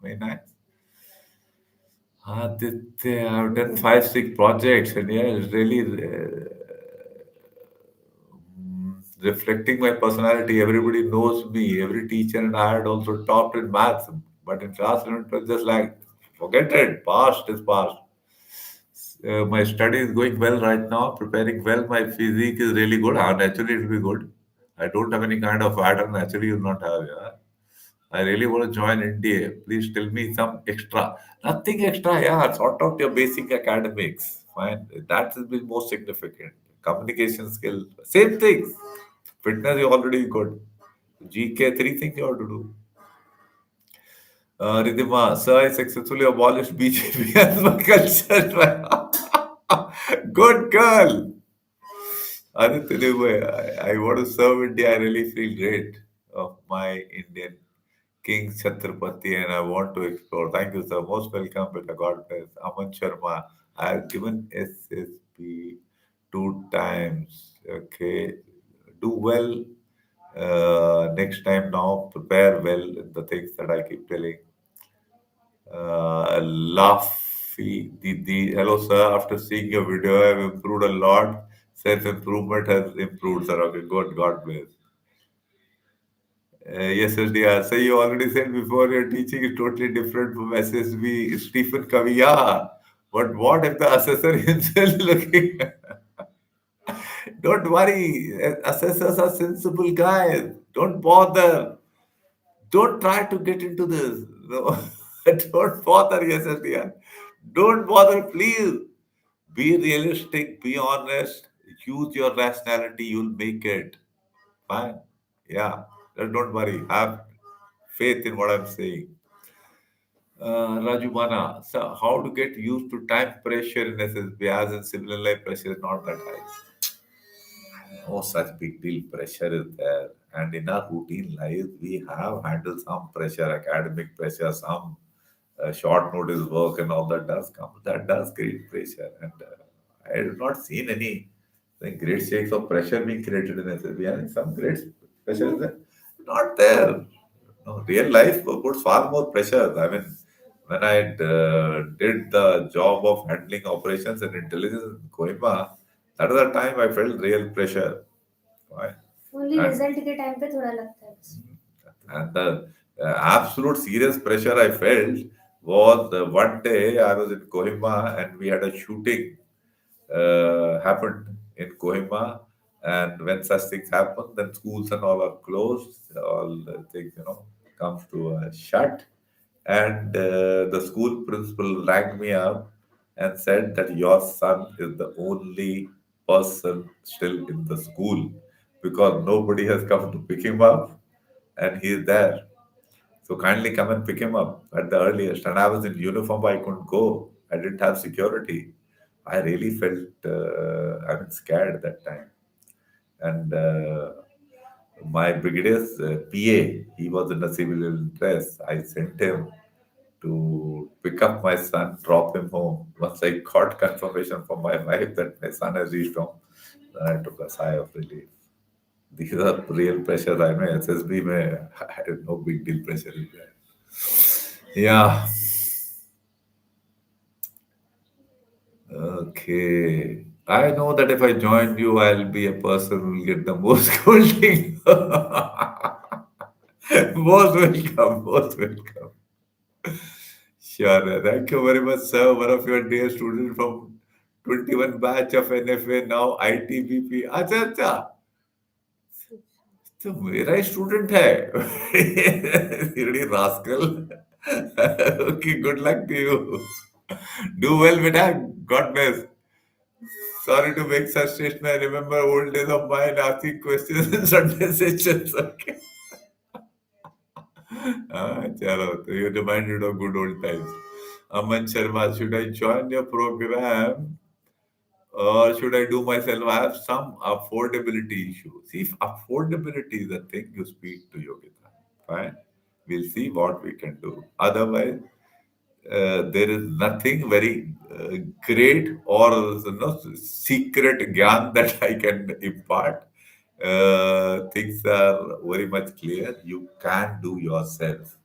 very nice. I've done five, six projects, and yeah, it's really reflecting my personality. Everybody knows me. Every teacher and I had also topped in maths, but in classroom it was just like, forget it. Past is past. My study is going well right now. Preparing well. My physique is really good. Naturally, it will be good. I don't have any kind of pattern. Naturally, you'll not have. Yeah. I really want to join NDA. Please tell me some extra. Nothing extra, yeah. Sort out your basic academics. Fine. That has been most significant. Communication skill. Same things. Fitness, you already good. GK, three things you have to do. Ridhima, sir, I successfully abolished BJP as my culture. Good girl. Aditya, I want to serve India. I really feel great of my Indian King Chhatrapati, and I want to explore. Thank you, sir. Most welcome, Beta. God bless. Aman Sharma. I have given SSP two times. Okay. Do well next time now. Prepare well in the things that I keep telling. Laughy Didi. Hello, sir. After seeing your video, I've improved a lot. Self improvement has improved, sir. Okay, good. God bless. Yes, SDR. So you already said before your teaching is totally different from SSB Stephen Covey. Yeah. But what if the assessor himself looking? Don't worry. Assessors are sensible guys. Don't bother. Don't try to get into this. No. Don't bother, yes, SDR. Don't bother, please. Be realistic, be honest, use your rationality, you'll make it. Fine. Yeah. Don't worry. Have faith in what I'm saying. Rajumana, so how to get used to time pressure in SSB as in similar life pressure is not that high. No such big deal pressure is there. And in our routine life, we have handled some pressure, academic pressure, some short notice work and all that does come. That does create pressure. And I have not seen any great shakes of pressure being created in SSB. I think some great pressure is there. Not there. No, real life puts far more pressure. I mean, when I did the job of handling operations and intelligence in Kohima, that was the time I felt real pressure. Right? Only And, result के time पे थोड़ा लगता है बस. and the absolute serious pressure I felt was one day I was in Kohima and we had a shooting happened in Kohima. And when such things happen, then schools and all are closed. All things, comes to a shut. And the school principal rang me up and said that your son is the only person still in the school because nobody has come to pick him up and he is there. So kindly come and pick him up at the earliest. And I was in uniform, I couldn't go. I didn't have security. I really felt scared that time. And my brigadier's PA, he was in a civilian dress. I sent him to pick up my son, drop him home. Once I got confirmation from my wife that my son has reached home, then I took a sigh of relief. These are real pressure. I know SSB, mein, no big deal pressure is there. Yeah. Okay. I know that if I join you, I'll be a person who will get the most scolding. Most welcome. Most welcome. Sure. Thank you very much, sir. One of your dear students from 21 batch of NFA, now ITBP. अच्छा अच्छा तो मेरा ही student है really rascal. Okay, good luck to you. Do well, beta. God bless. Sorry to make such statement. I remember old days of mine asking questions in Sunday sessions. Okay. Chalo, so you reminded of good old times. Aman Sharma, should I join your program or should I do myself? I have some affordability issue. See, if affordability is a thing, you speak to Yogita. Fine. We'll see what we can do. Otherwise, there is nothing very great or secret gyan that I can impart. Things are very much clear. You can do yourself.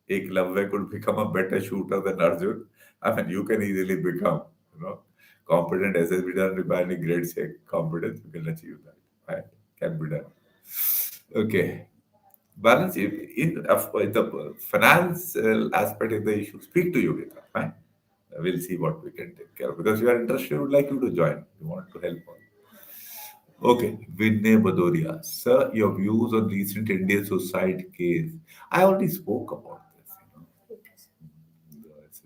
Eklavya could become a better shooter than Arjun. I mean, you can easily become, competent SSB doesn't require any grade check competence. You can achieve that. Right? Can be done. Okay. Balance in the financial aspect of the issue. Speak to Yogita. Fine. We'll see what we can take care of because you are interested. We would like you to join. We want to help. Okay, Vinay Badoria. Sir, your views on recent Indian suicide case. I already spoke about this. Okay, sir. That's,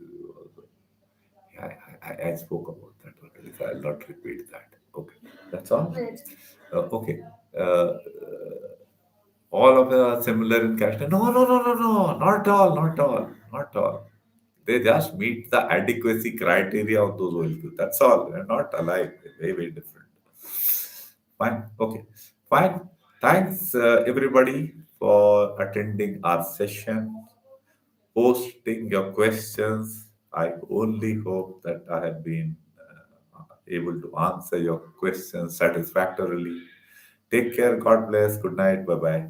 yeah, I spoke about that already, so I'll not repeat that. Okay, that's all. Yes. Okay. Uh, all of them are similar in character. No, no, no, no, no, not at all, not at all, not at all. They just meet the adequacy criteria of those OLQ. That's all. They're not alike. They're very, very different. Fine. Okay. Fine. Thanks, everybody, for attending our session, posting your questions. I only hope that I have been able to answer your questions satisfactorily. Take care. God bless. Good night. Bye bye.